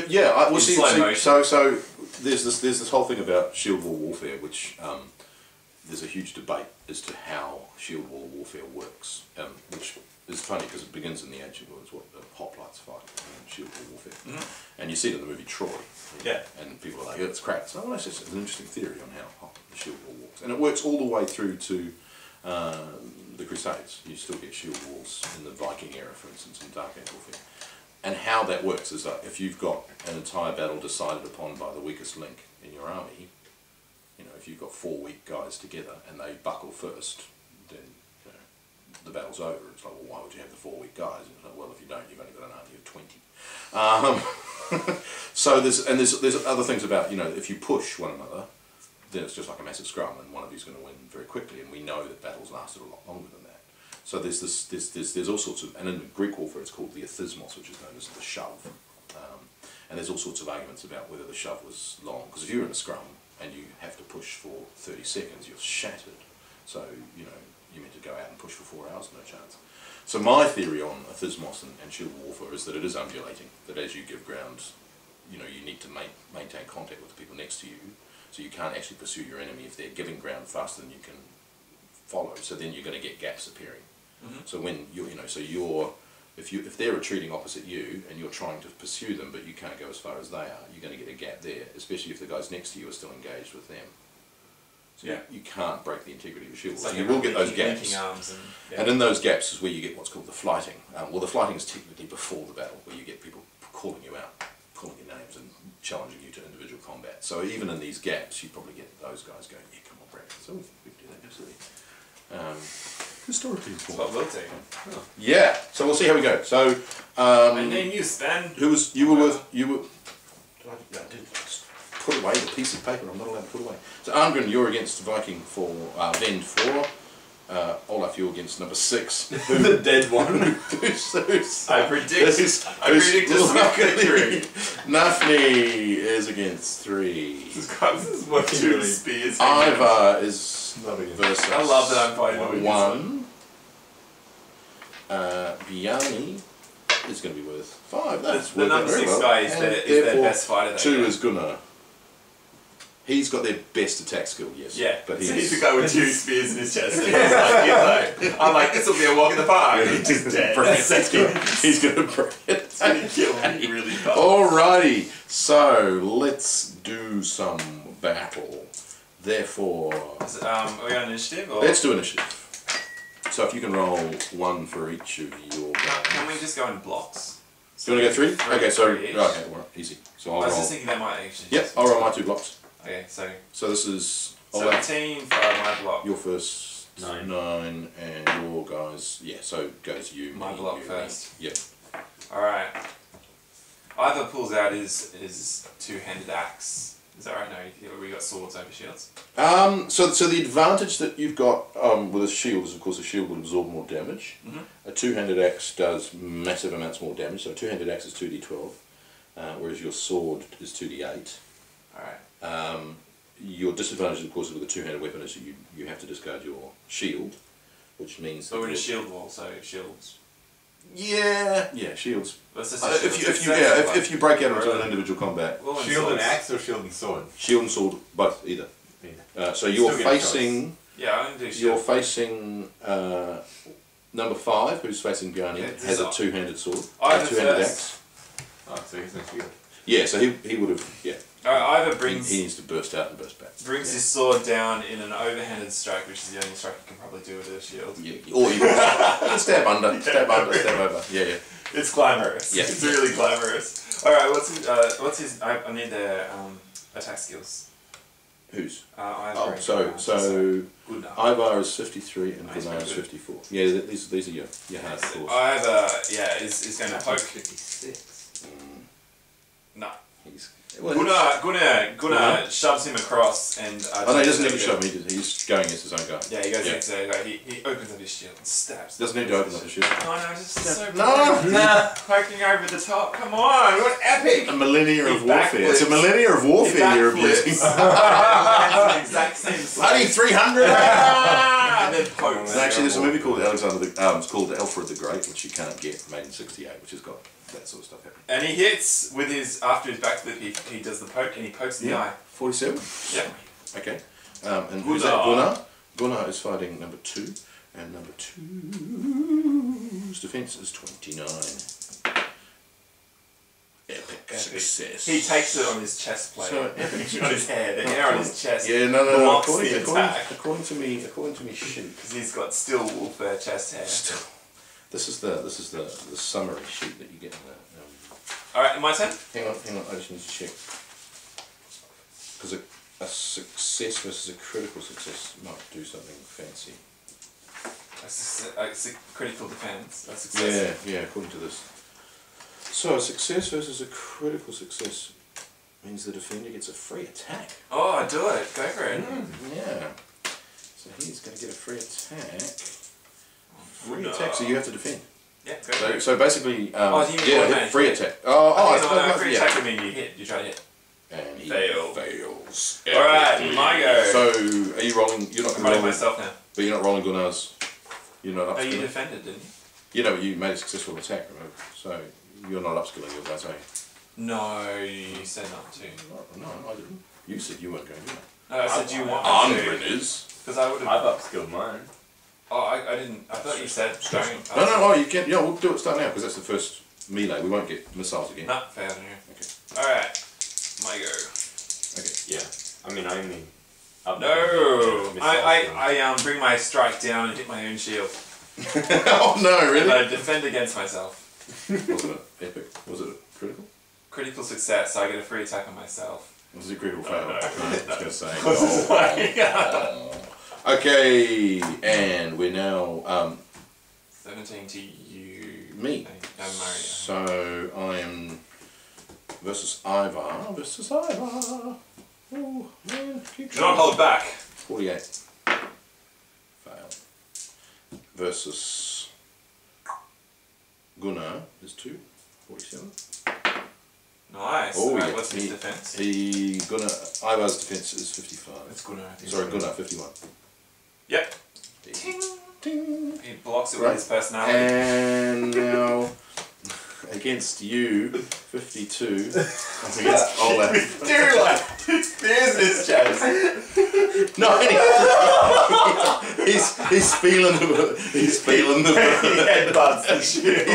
Yeah, In slow motion. so there's this whole thing about shield wall warfare, which there's a huge debate as to how shield wall warfare works, which is funny because it begins in the ancient world, what the hoplites fight in shield wall warfare, and you see it in the movie Troy. Yeah. And people are like, it's crap. So well, that's just an interesting theory on how the shield wall works, and it works all the way through to the Crusades. You still get shield walls in the Viking era, for instance, in Dark Age warfare. And how that works is that if you've got an entire battle decided upon by the weakest link in your army, you know, if you've got 4 weak guys together and they buckle first, then you know, the battle's over. It's like, well, why would you have the 4 weak guys? And it's like, well, if you don't, you've only got an army of 20. So there's other things about, you know, if you push one another, then it's just like a massive scrum, and one of you's going to win very quickly. And we know that battles lasted a lot longer than that. So there's all sorts of, and in Greek warfare it's called the athismos, which is known as the shove. And there's all sorts of arguments about whether the shove was long, because if you're in a scrum and you have to push for 30 seconds, you're shattered. So, you know, you're meant to go out and push for 4 hours, no chance. So my theory on athismos and shield warfare is that it is undulating, that as you give ground, you know, you need to maintain contact with the people next to you, so you can't actually pursue your enemy if they're giving ground faster than you can follow. So then you're going to get gaps appearing. So when if they're retreating opposite you and you're trying to pursue them but you can't go as far as they are, you're going to get a gap there, especially if the guys next to you are still engaged with them. So you can't break the integrity of the shield. So you will get those gaps. And in those gaps is where you get what's called the flighting. Well, the flighting is technically before the battle, where you get people calling you out, calling your names and challenging you to individual combat. So even in these gaps, you probably get those guys going, yeah, come on, Brad. So we can do that, absolutely. Historically important. What we'll do. Oh. Yeah. So we'll see how we go. So my name you Sven. You were. I did put away the piece of paper. I'm not allowed to put away. So Arngrim, you're against Viking for Vend 4. Olaf, you're against number 6. The dead one. I predict a swift victory. Nafni is against 3. This is working really. Spears. Ivar is versus I love that I'm fighting 1. Bjarni is going to be worth 5. That's the number 6 guy is their best fighter. 2 is Gunnar. He's got their best attack skill, yes. Yeah, but so he's the guy with 2 spears in his chest. And he's like, you know, I'm like, this will be a walk in the park. He's just dead. He's going to break it. He's going to kill me really fast. Alrighty, so let's do some battle. Therefore, are we on initiative? Or? Let's do initiative. So if you can roll 1 for each of your guys. Can we just go in blocks? Do you want to go 3? Okay, so okay, well, easy. So I'll I was roll. just thinking that might actually. Yep, I'll roll my 2 blocks. Okay, so this is 17 for my block. Your first 9 and your guys. Yeah, so goes you. My me, block you, first. Yep. All right. Ivor pulls out his two-handed axe. Is that right? No, we got swords over shields. So the advantage that you've got with a shield is, of course, a shield will absorb more damage. A two-handed axe does massive amounts more damage. So a two-handed axe is 2d12, whereas your sword is 2d8. Alright. Your disadvantage, of course, with a two-handed weapon is you have to discard your shield, which means. But we're in a shield wall, so shields. Yeah, shields. If If you break out into an individual combat. Shield and axe or shield and sword? Shield and sword, both, either. Yeah. So you're facing. Yeah, I'm gonna do shield. You're facing number 5, who's facing Bjarni, has a two-handed sword, a two-handed axe. Oh, so he's in shield. Yeah, so he would have. Yeah. Alright, Ivor brings. He needs to burst out and burst back. Brings his sword down in an overhanded strike, which is the only strike you can probably do with a shield. Yeah. Or you can stab under, stab over. Yeah. It's glamorous. Yeah. It's really glamorous. Alright, what's his I need their attack skills. Whose? Ivor. So Gunnar. Ivar is 53 and Nice, Gunnar is very good. 54. Yeah, these are your hardcores. Ivor, is going to poke. 56. No. Well, Gunnar shoves him across and... no, he doesn't need to shove him, he's going against his own guy. Yeah, he goes against the guy. He opens up his shield and stabs. Doesn't need to open up his shield. Oh no, just so No! poking over the top. Come on, what epic! A millennia of He warfare. It's a backflips. millennia of warfare you're abusing. That's the exact same Bloody 300! and then pokes. And actually, there's a movie called Alexander the it's called Alfred the Great, which you can't get, made in '68, which has got that sort of stuff happening. And he hits with his after his backflip. He does the poke and he pokes the eye. 47. Yep. Okay. And who's that? Gunnar. Gunnar is fighting number 2, and number 2's defense is 29. Epic success. He takes it on his chest plate. So, on his hair. The hair on his chest. Yeah, no. Blocks the attack. According to me, sheet. Because he's got still wool fur chest hair. Still, this is the summary sheet that you get in the. Alright, my turn? Hang on, I just need to check. Because a success versus a critical success might do something fancy. A critical defense. A success. Yeah, according to this. So a success versus a critical success means the defender gets a free attack. Oh, do it. Go for it. Yeah. So he's going to get a free attack. Free attack, so you have to defend. Yeah, go for it. So basically, free attack. Free attack would mean you hit. You try to hit. And he Fail. fails. Alright, my go. So, are you rolling? You're not I'm going to rolling roll myself now. But you're not rolling Gunnar's. You're not Oh, you upskilling. defended, didn't you? You know, you made a successful attack, remember? So, you're not upskilling your guys, are you? No, you said not to. No, I didn't. You said you weren't going to. No, I said you want Andrin is. Because I would have. I've upskilled mine. Oh, I didn't. I thought you said don't. No, you can. Yeah, we'll do it. Start now because that's the first melee. We won't get missiles again. No, failed here. Okay. Alright, my go. Okay. Yeah. I mean, I only. No, I bring my strike down and hit my own shield. Oh no, really? And I defend against myself. Was it epic? Was it critical? Critical success, so I get a free attack on myself. Was it critical fail? no. I was going to say. Okay, and we're now 17 to you. me. Mario. So I am versus Ivar. Oh man, keep Do not hold back. 48. Fail. Versus Gunnar is 2. 47. Nice. Oh, Alright, yeah. what's his defense? Ivar's defense is 55. It's Gunnar, I think. Sorry, Gunnar, 51. Yep. Ting. He blocks it Right. with his personality. And now against you, 52. Against Olaf. Dude, like, there's his chest. No, he's feeling the. He's feeling the. He headbutts the shield.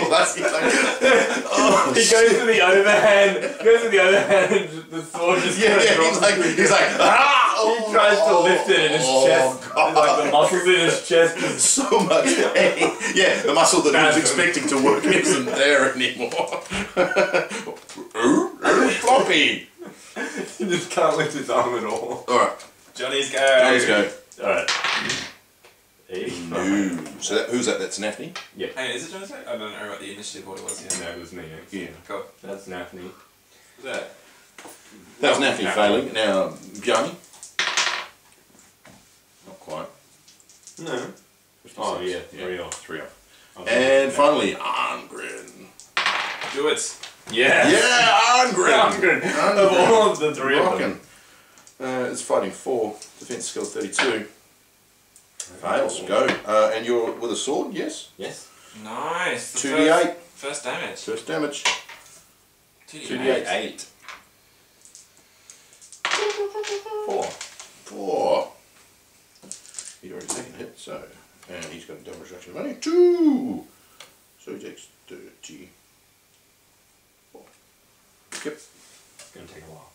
He goes to the overhand. And the sword just He's like ah! He tries to lift it in his chest. God. Like the muscles in his chest. So much pain. Yeah, the muscle that he was expecting to work isn't there anymore. Floppy. He just can't lift his arm at all. Alright, Johnny's go. let's go. Alright. No. So who's that? That's Naphne? Yeah. Hey, is it Jonas? I don't know what the initiative order was yet. No, it was me. Yeah. Cool. That's Naphne. That was Naphne failing. Now, Bjarni? Not quite. No. 56. Oh, yeah. 3 off. 3 off. And finally, Arngren. Do it. Yes. Yeah, Arngren! Of all of the 3 of them. It's fighting 4. Defense skill 32. Fails. Go. And you're with a sword, yes? Yes. Nice. The 2d8. First damage. First damage. 2d8. 8. 4. 4. He'd already taken a hit, so. And he's got a double reduction of money. 2! So he takes 30. 4. Yep. It's going to take a while.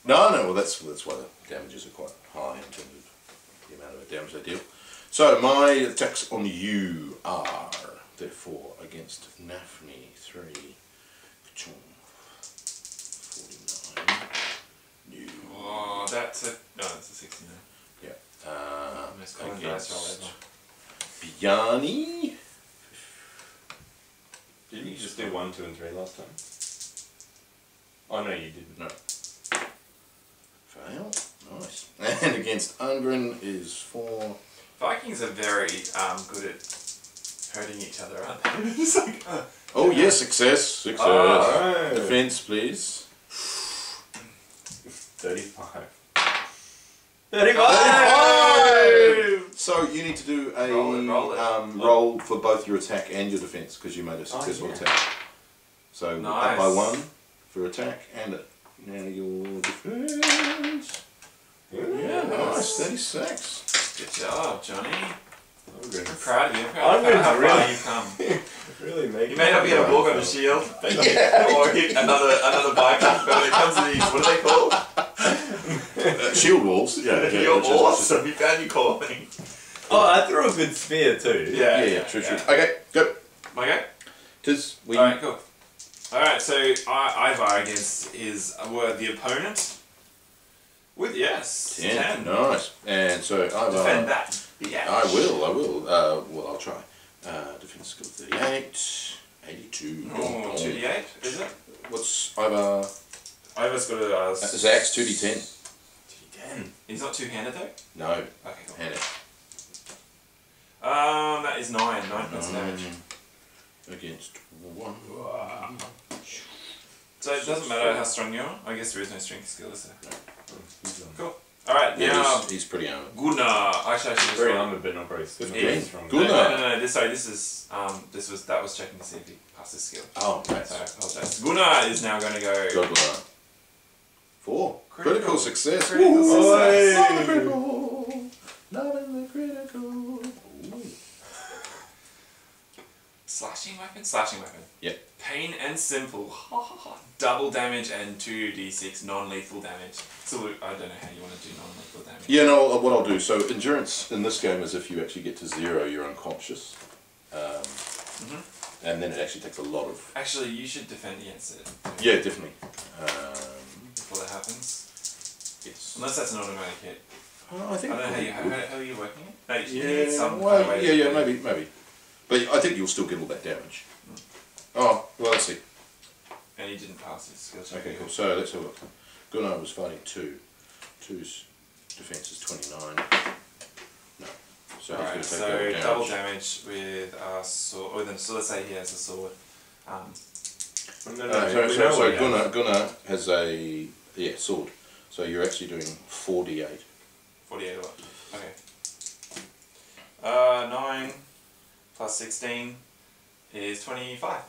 No, well that's why the damages are quite high in terms of the amount of damage they deal. So my attacks on you are therefore against Naphne 3, 49. You. Oh, that's a it's a 69. Yeah. Most common dice roll Against ever. Bjarni. Didn't you just do 1, 2, and 3 last time? Oh no, you didn't. No. Fail. Nice. And against Arngren is 4. Vikings are very good at hurting each other, aren't they? It's like, Oh yes, success. Success. Oh. Defense, please. 35. 35! So you need to do a Roll it. roll for both your attack and your defense because you made a successful attack. So Nice. up by 1 for attack and now your defense. Yeah, nice. 36. good job, Johnny. I'm I'm good. proud of you. I'm Proud of how really- far you've come. Really making You may not be able to walk on a shield, but or hit another Viking, but when it comes to these, what are they called? Shield walls. Yeah, Your which is- awesome. You found your calling. Oh, I threw a good spear too. Yeah, true. Okay, go. My go? Tis we. Alright, cool. Alright, so Ivar against his the opponent with 10. Nice. And so Defend that. Yeah. I will. Well, I'll try. Defense skill 38, 82. Oh, 2d8, is it? What's Ivar? Ivar's got a Zach's 2d10. 10. He's not two-handed though? No, Okay, cool. hand it. That is 9 points of damage. Against 1. So it doesn't matter how strong you are. I guess there is no strength skill, is there? Cool. Alright, Yeah, now he's pretty armored. Gunnar. Actually, I should just Very roll. armored, but not very strong. Yeah. strong. Good. No. This is that was checking to see if he passed his skill. Oh, nice. So I apologize. Gunnar is now going to go. Go Gunnar. 4. Critical. Critical success. Critical Woo! success. Not the critical. Not in the critical. Ooh. Slashing weapon. Yep. Pain and simple. Double damage and 2d6 non-lethal damage. So I don't know how you want to do non-lethal damage. Yeah, no, what I'll do, so endurance in this game is if you actually get to 0, you're unconscious. And then it actually takes a lot of... Actually, you should defend against it. Yeah, definitely. Before that happens. Yes. Unless that's an automatic hit. I think I don't know it how you're working it. No, you Yeah, need some well, kind of way yeah, to do it. maybe. But I think you'll still get all that damage. Oh, well, let's see. And he didn't pass his skill check. Okay, cool. So let's have a look. Gunnar was fighting 2. 2's defense is 29. No. So Alright, he's so going to take double damage with a sword. So let's say he has a sword. So Gunnar has a sword. So you're actually doing 4d8. 48 what? Okay. 9 plus 16 is 25.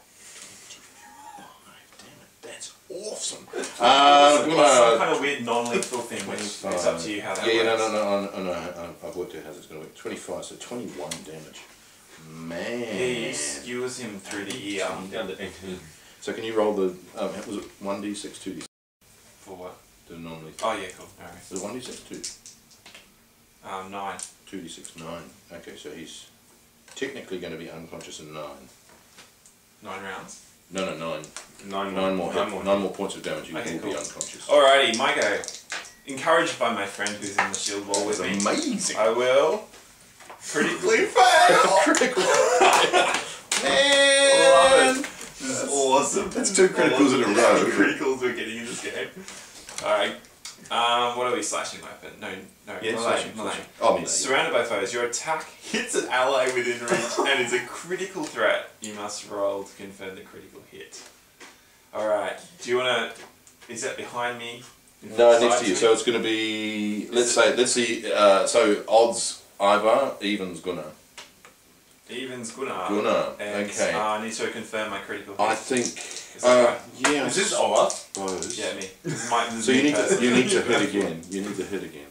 That's awesome. Some Gunnar. kind of weird non-lethal thing, which it's up to you how that works. I've worked out how it's going to work. 25, so 21 damage. Man. Yeah, you skewers him through the ear. Down to 18. So can you roll the, was it 1d6, 2d6? For what? The normally. Oh yeah, cool. Alright. Was it 1d6, 9. 2d6, 9. Okay, so he's technically going to be unconscious in 9. 9 rounds. No, 9. 9 more points of damage. You Okay, will cool. be unconscious. Alrighty, my go. Encouraged by my friend who's in the shield wall with That's me, amazing. I will Critically fail! Critical. Man! Man! This is awesome. That's 2 criticals in a How row. many criticals we're getting in this game. Alright. What are we? Slashing weapon? No. Yeah, Melee. Oh, melee. Surrounded by foes, your attack hits an ally within reach and is a critical threat. You must roll to confirm the critical hit. Alright. Do you want to... Is that behind me? No, next to you. So it's going to be... Let's see. So odds Ivar, evens Gunnar. Evens Gunnar. Gunnar. And, Okay. I need to confirm my critical hit. I think... Is that right? Yeah. Is this us? Yeah, me. This is my, So you need to hit again. You need to hit again.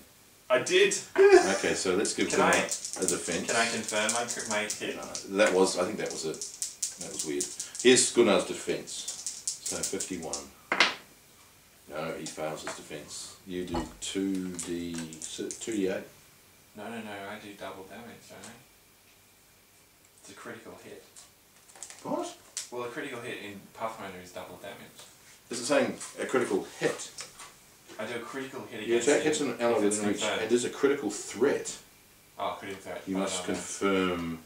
I did. Okay, so let's give Gunnar a defense. Can I confirm my hit? I think that was it. That was weird. Here's Gunnar's defense. So 51. No, he fails his defense. You do 2d8. No, I do double damage, don't I? It's a critical hit. What? Well, a critical hit in Pathfinder is double damage. Is it saying a critical hit? I do a critical hit Your against attack hits an ally if it's within reach confirmed. and is a critical threat. Oh, critical threat. You must confirm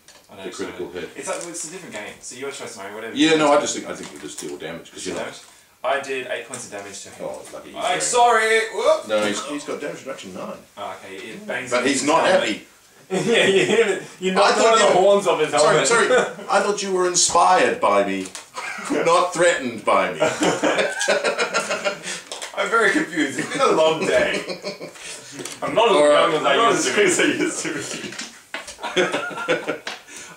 the critical hit. It's a different game, so your choice, Mary, whatever. Yeah, no, I think you just deal damage because you're not. Damage? I did 8 points of damage to him. Oh, lucky. I'm sorry! Whoop! No, he's got damage reduction 9. Oh, okay, it bangs But me he's with not his helmet. happy. Yeah, you hit it. You knocked thought one of the you- horns off his helmet. Sorry, I thought you were inspired by me, not threatened by me. I'm very confused. It's been a long day. I'm not as young as I used to be.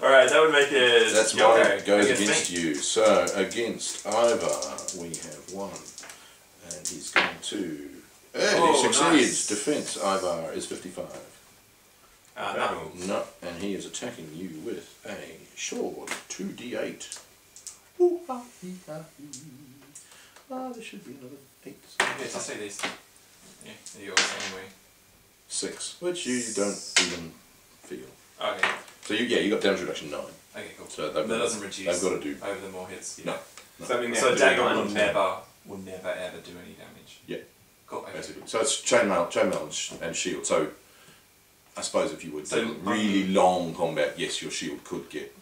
Alright, that would make it... That's your mine go. goes against you. So, against Ivar, we have 1. And he's going to... Oh, he succeeds. nice. Defense, Ivar is 55. No. No, and he is attacking you with a sword, 2d8. Ooh, ah, hee, ah, hee. There should be another 8. Yeah, just say this. Yeah, yours anyway. 6, which you don't even feel. Okay. So you got damage reduction 9. Okay, cool. So that doesn't reduce they've got to do. over the more hits. Yeah. No. Does that mean they So have to do dagger 9 will or 10? never ever do any damage. Yeah. Cool. Okay. Basically. So it's chainmail and shield. So I suppose if you were So, doing really long combat, yes, your shield could get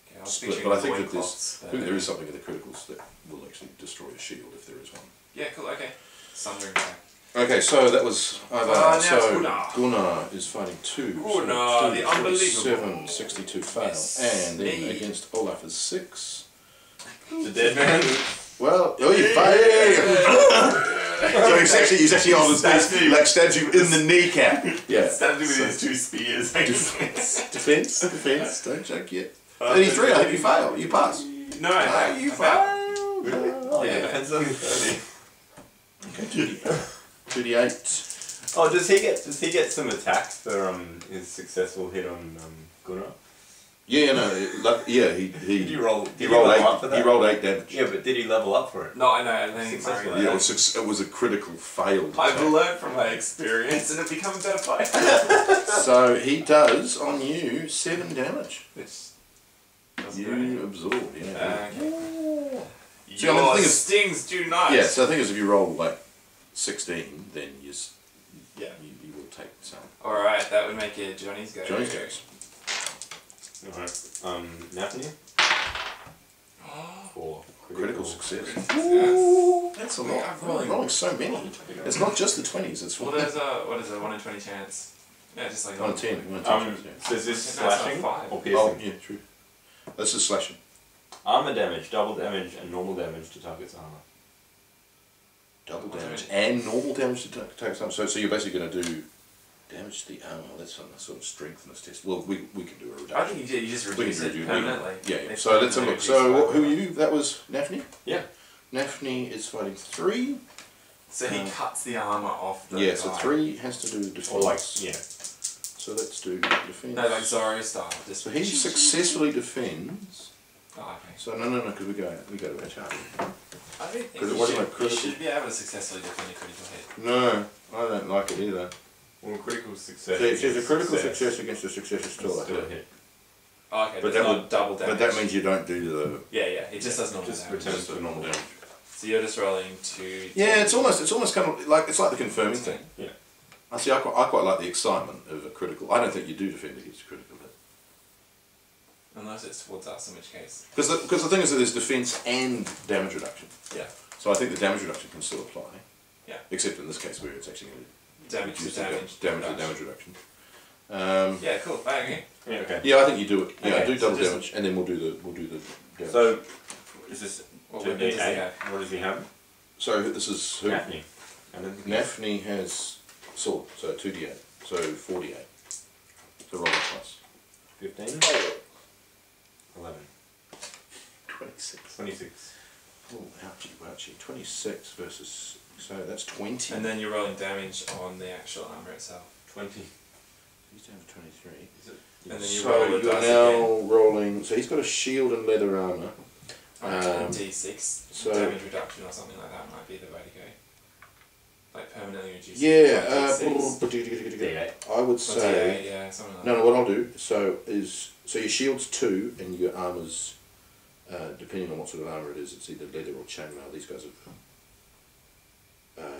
Okay, I was split. picturing But I think the that loincloths, I think there is something in the criticals that will actually destroy a shield if there is one. Yeah, cool. Okay. Sundering attack. Okay, so that was Ivar. now it's So Gunnar. Gunnar is fighting 2. Gunnar, the unbelievable. 7, 62 fail. Yes. And then Me. against Olaf is 6. The dead man. Well, oh, you failed! So he's actually on his knees, like stabs you in the kneecap. Yeah. Stabbed him with his 2 spears. Defense. Don't joke yet. 33, I think you fail. You pass. No, you failed. Really? Oh, Yeah. yeah, defense only 30. Okay, 2d8. Oh, does he get some attacks for his successful hit on Gunnar? Yeah, no, he Did you roll? he rolled level up for 8. that? He rolled 8 damage. Yeah, but did he level up for it? No, I know. I think Successful. Mario- Yeah, it was a critical fail. I've learned from my experience and it becomes a better fight. So he does on you 7 damage. Which doesn't do You anything. absorb, yeah. Okay. See, I mean, the Your thing is- stings do not. Yeah, so the thing is, if you roll like 16, then you will take some. Alright, that would make it Johnny's go. Johnny's goes. Alright. Nathaniel? 4. Critical success. Yes. That's a Yeah, lot. I'm rolling. Rolling so many. It's not just the 20s, it's Well, there's a, what is it, 1 in 20 chance. Yeah, just like 1 in 10. 1 in 10 yeah. So is this No, it's not slashing 5. or piercing? Oh, yeah, true. This is slashing. Armor damage, double damage, and normal damage to target's armor. Double damage and normal damage to take some. So you're basically going to do damage to the armor. That's a sort of strengthness test. Well, we can do a reduction. I think you just reduce it permanently. Yeah. If So let's have a look. reduce So by who are one. you? That was Naphne? Yeah. Naphne is fighting 3. So he cuts the armour off the Yeah, so guy. 3 has to do defense. Or like, yeah. So let's do defense. No, like Zorro style. Just So he successfully defends. Oh, okay. So no, because we go to our chart. I don't think 'Cause it you wasn't should, a critical- you should be able to successfully defend a critical hit. No, I don't like it either. Well, critical success. So it says a critical success against a success is still a Still a hit. hit. Oh, okay, But but that not would- double damage. But that means you don't do the Yeah, it just does normal Just damage. returns just the normal damage. So you're just rolling 2... Yeah, it's almost kind of like it's like the confirming thing. Yeah. I quite like the excitement of a critical. I don't think you do defend against a critical hit. Unless it's towards us, in which case. Because the thing is that there's defense and damage reduction. Yeah. So I think the damage reduction can still apply. Yeah. Except in this case where it's actually going to Damage to damage. damage reduction. Yeah, cool. I agree. Yeah, okay. Yeah, I think you do it. Yeah, Okay, do so double just- damage, and then we'll do the damage. So, is this What 2d8? weapon does he have? What does he have? So this is who? Daphne. And then Daphne has sword, so 2d8, so 4d8. So roll a plus. 15? 11. 26. 26. Oh, ouchie, ouchie. 26 versus, so that's 20. And then you're rolling damage on the actual armor itself. 20. He's down to 23. Is it? And then you So roll the you're dice now again. rolling, so he's got a shield and leather armour. D6 so- damage reduction or something like that might be the way to go. Like permanently reduce. Yeah, D8. I would Or say... D8, yeah, something like No, that. no, what I'll do, so your shield's 2 and your armour's, depending on what sort of armour it is, it's either leather or chainmail. These guys have...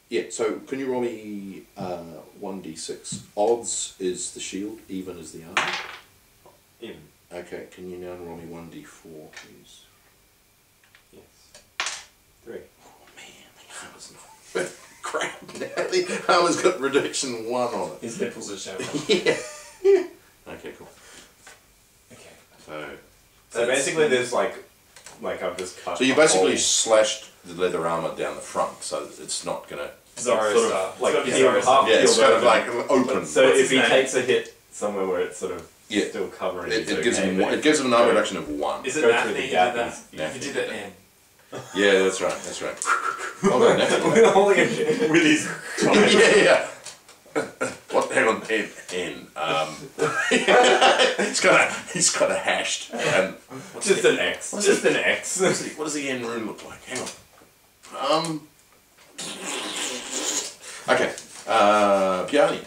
yeah, so can you roll me 1d6? Odds is the shield, even is the armour. Even. Okay, can you now roll me 1d4, please? Yes. 3. Oh man, the armour's not... Crap, now the armour's got reduction 1 on it. His nipples are showing. Yeah. Okay, cool. Okay. So basically there's like I've just cut. So you a basically hole. slashed the leather armour down the front, so it's not gonna... Zorro sort of stuff. like It's gotta be heel Zorro half stuff. Yeah, it's heel kind of version. like open. So What's if his he name? takes a hit somewhere where it's sort of Yeah. still covering It gives him an armour reduction of 1. Is it Go Daphne through who the did gap that? is- You did that N. Yeah, that's right, that's right. Well done, Daphne. Holding a shit with his Yeah. What? Hang on, N. He's got a hashed. just an X. Just an X. What does the N rune look like? Hang on. Okay. Bjarni.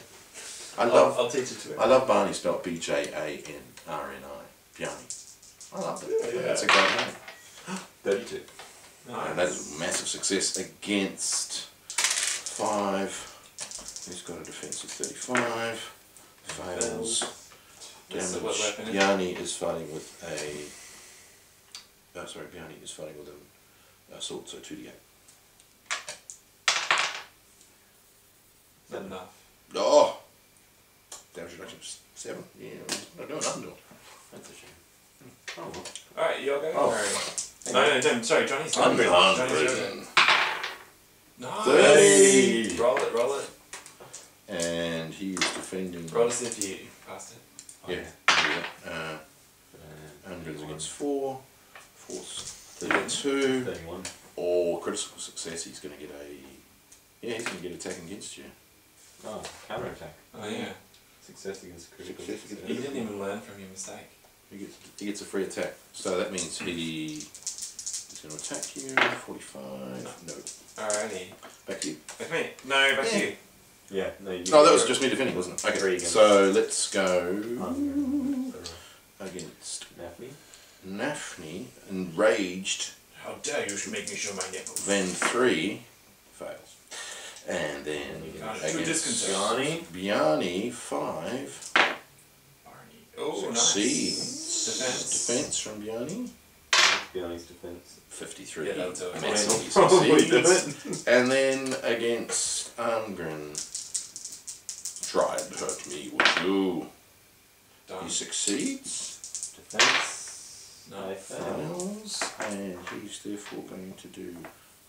I'll teach it to him. I love Barney spelled B-J-A-N-R-N-I. Bjarni. I love it. Yeah. That's a great name. 32. Nice. And that is a massive success against 5. He's got a defense of 35. Fails. What's the- Damage. what weapon is it? Bjarni is fighting with a... Bjarni is fighting with a sword, so 2d8. Is that enough? Oh! Damage reduction of 7. Yeah, not doing nothing to him. That's a shame. Oh well. Alright, you'll go. Oh. No, sorry, Johnny's turn. Johnny's your turn. 100. Nice. 30. Roll it. And he is defending... Roll to see if you passed it. Yeah. 100 against 4. Force 32. 31. Or critical success, he's going to get a... Yeah, he's going to get attacking against you. Oh, counter attack. Oh yeah. Success against critical. Success against- You didn't even learn from your mistake. He gets a free attack. So that means he's going to attack you. 45. No. Alrighty. Back to you. Back to me. No, back to you. Yeah, no, you Oh, that was just me defending, wasn't it? Okay. 3 against. So let's go Against against Daphne. Daphne. Enraged. How dare you should make me show my nipples. Then 3 fails. And then Too against disconcerting. Bjarni 5 Barney. Oh, succeeds. Defense. Defense from Bjarni. Bjarni's defense. 53. 53. Yeah, that'll do it. Massively Probably do succeeds. And then against Arngren. Try and hurt me, would you? Done. He succeeds. Defense. No. I fail. Fails. And he's therefore going to do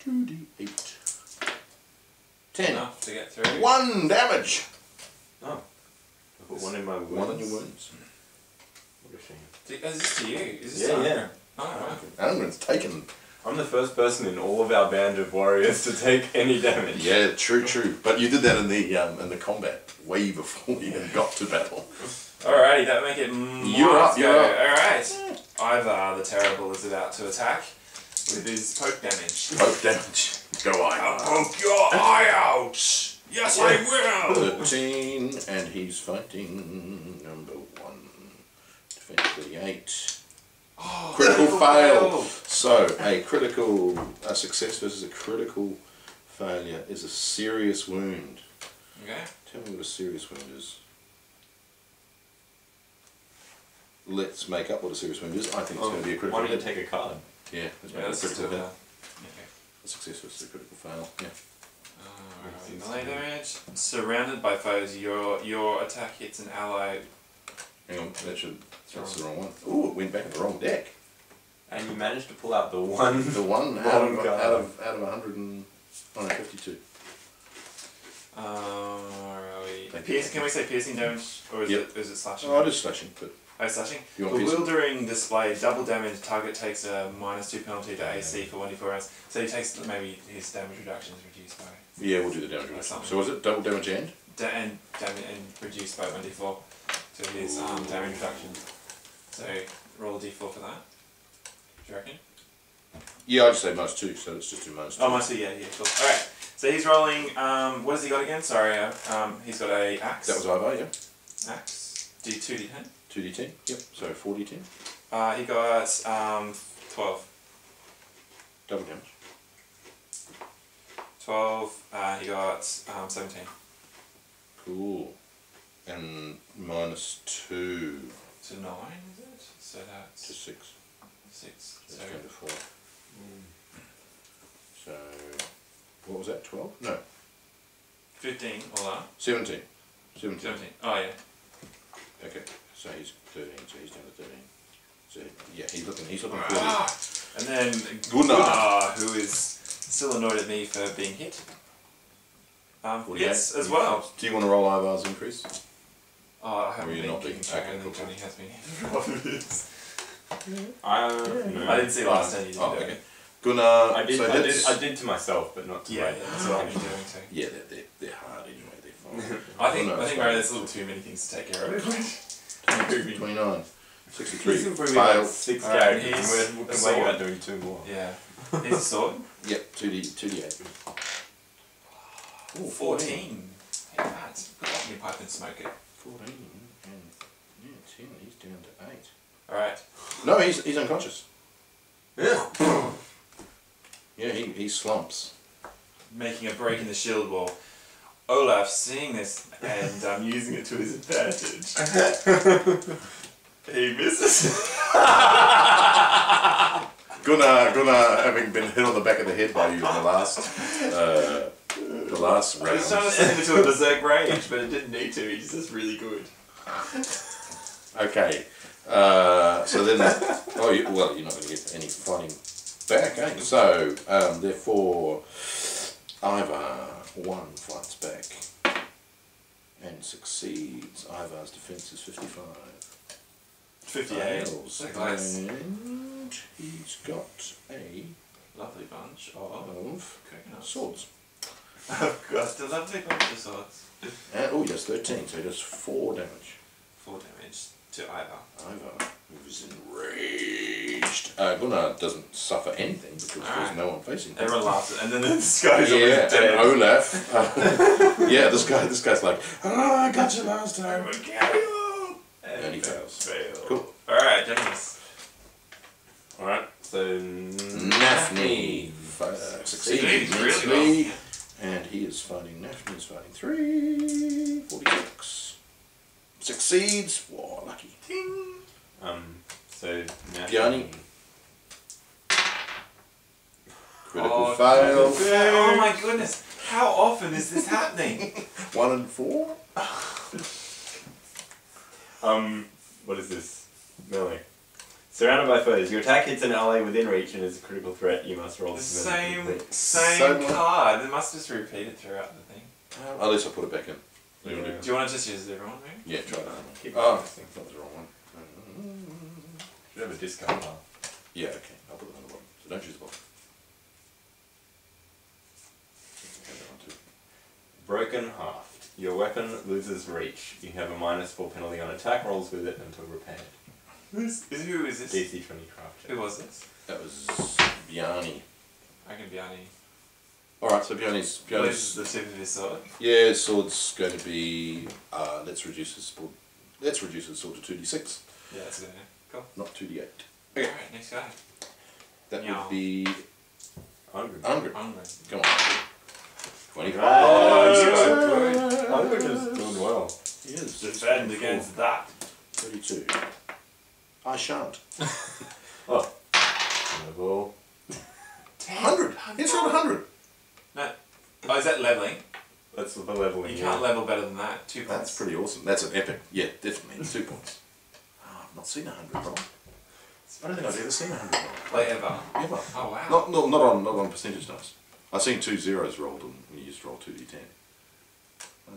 2d8. 10. Enough to get through. 1 damage. Oh. I put 1 in my wounds. 1 on your wounds. What a shame. Is this to you? Is this Yeah, to yeah. Arngren? Oh, right. Arngren's taken. I'm the first person in all of our band of warriors to take any damage. Yeah, true. But you did that in the combat way before we even got to battle. Alrighty, that make it. You're up. Alright. Ivar the Terrible is about to attack with his poke damage. Poke damage. Go I'll on. poke your eye out! Yes, I will! 13, and he's fighting number 1. Defense 38. Oh, Critical fail. So a critical success versus a critical failure is a serious wound. Okay. Tell me what a serious wound is. let's make up what a serious wound is. I think it's going to be a critical Why don't you hit. take a card? Yeah, let's make Yeah, it a let's just critical do hit. that. A success was a critical fail. Yeah. Melee damage. Surrounded by foes, your attack hits an ally. Hang on, that's the wrong one. Ooh, it went back in the wrong deck. And you managed to pull out the one. The one out of 152. Can we say piercing damage, or is it slashing? Oh, it is slashing, but slashing. You want piercing? Bewildering display, double damage. Target takes a -2 penalty to AC for 1d4 rounds. So he takes maybe his damage reduction is reduced by. yeah, we'll do the damage reduction. So was it double damage and? And reduced by 1d4 to his damage reduction. So roll a d4 for that. Do you reckon? Yeah, I'd say -2, so let's just do -2. Oh, -2, yeah, cool. Alright, so he's rolling, what has he got again? Sorry, he's got a axe. That was Ivar, yeah. Axe. D2d10? 2d10, yep, so 4d10. He got 12. Double damage. 12, he got 17. Cool. And -2 To 9, is it? So that's to 6. 6. So So it's down to 4. So, what was that, 12? No, 15, all that. 17. 17. 17. Oh, yeah. Okay, so he's 13, so he's down to 13. So, yeah, he's looking 40. And then Gunnar, who is still annoyed at me for being hit. 48. Hits as well. Do you want to roll Ivar's increase? Oh, I haven't Or you're been not keeping being- track. okay, I think cool. Johnny has been hit for all of this. No. I didn't see last time you did okay. it. Gunnar, I did, so hits. I did to myself, but not to Yeah, Ray. that's what I've been doing too. Yeah, they're hard anyway, they're fine. I think Gunnar, Mary, there's a little too many things to take care of. 29, 63, He's improving about failed. 6 Alright, characters, he's and we're a complaining about sword. doing 2 more. Yeah. Here's a sword. Yep, 2d8. Ooh, 14. Hey, Matt, put that in your pipe and smoke it. 14, and yeah, 10, he's down to 8. Alright. No, he's unconscious. Yeah, he slumps. Making a break in the shield wall. Olaf, seeing this and using it to his advantage, he misses. Gunnar, having been hit on the back of the head by you in the last I was trying to round. send him into a berserk rage, but it didn't need to. He's just really good. Okay, so then, well, you're not going to get any fighting back, eh? So, therefore, Ivar 1 fights back and succeeds. Ivar's defense is 55. 58. Fails, So close. and he's got a Lovely bunch of coconuts. swords. I've got a lovely bunch of swords. And, oh yes, 13, so he does 4 damage. 4 damage to Ivar. Ivar is enraged. Gunnar doesn't suffer anything because there's no one facing him. Everyone laughs, and then this guy's Yeah, always dead. and Olaf. Yeah, this guy's like, I got you last time. And he fails. Cool. Alright, gentlemen. Alright, so... Nafni succeeds Succeeds really immensely, and he is fighting. Nafni is fighting 3, 46. Succeeds. Whoa, lucky. Ting. So... Bjarni. Critical Oh, fail. Oh my goodness. How often is this happening? 1 and 4. What is this? Melee. Surrounded by foes. Your attack hits an ally within reach and is a critical threat. You must roll The to complete. same card. It must just repeat it throughout the thing. At least I put it back in. Yeah. Do you want to just use everyone, maybe? Yeah, try that. Keep Oh, practicing. that was the wrong one. Should have a discount pile. Yeah, okay. I'll put it on the bottom. So don't choose the bottom. Okay, that one too. Broken halved. Your weapon loses reach. You have a -4 penalty on attack rolls with it until repaired. Who is this? DC 20 craft. Who was this? That was Bjarni. I can Bjarni. Alright, so Bjarni's What is the tip of his sword? yeah, his sword's going to be let's reduce his sword to 2d6, Yeah, that's good. Cool. not 2d8. Okay. Alright, next guy. That Meow. would be Hungry. Unger. Hungry. Come on. 25. Oh, you are good. Hungry is doing well. He is. Defend against that. 32. I shan't. Oh. Level. 100. He's rolled 100. No. Oh, is that leveling? That's the leveling. You can't level better than that. 2 points. That's pretty awesome. That's an epic. Yeah, definitely. 2 points. Oh, I've not seen 100 roll. I don't think I've ever seen 100 roll. Like ever. Ever. Oh wow. Not on percentage dice. I've seen 2 zeros rolled when you used to roll 2d10.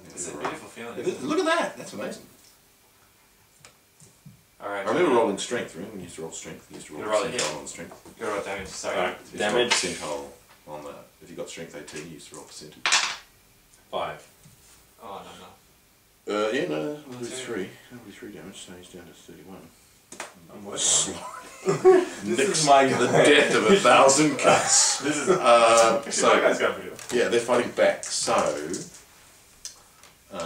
It's a beautiful feeling. Look at that. That's amazing. Alright. I remember rolling strength. Remember when you used to roll strength? You used to roll Roll it, percentile on strength. Go roll damage. Sorry. Alright. You used to roll Damage. percentile on the. If you got strength 18, you used to roll percentage. 5. Oh no. Yeah, no, that'll be 3. That'll be 3 damage, so he's down to 31. I'm working Slow. This is my The death of 1,000 cuts. This is. So, my guy's going for you. yeah, they're fighting back, so. You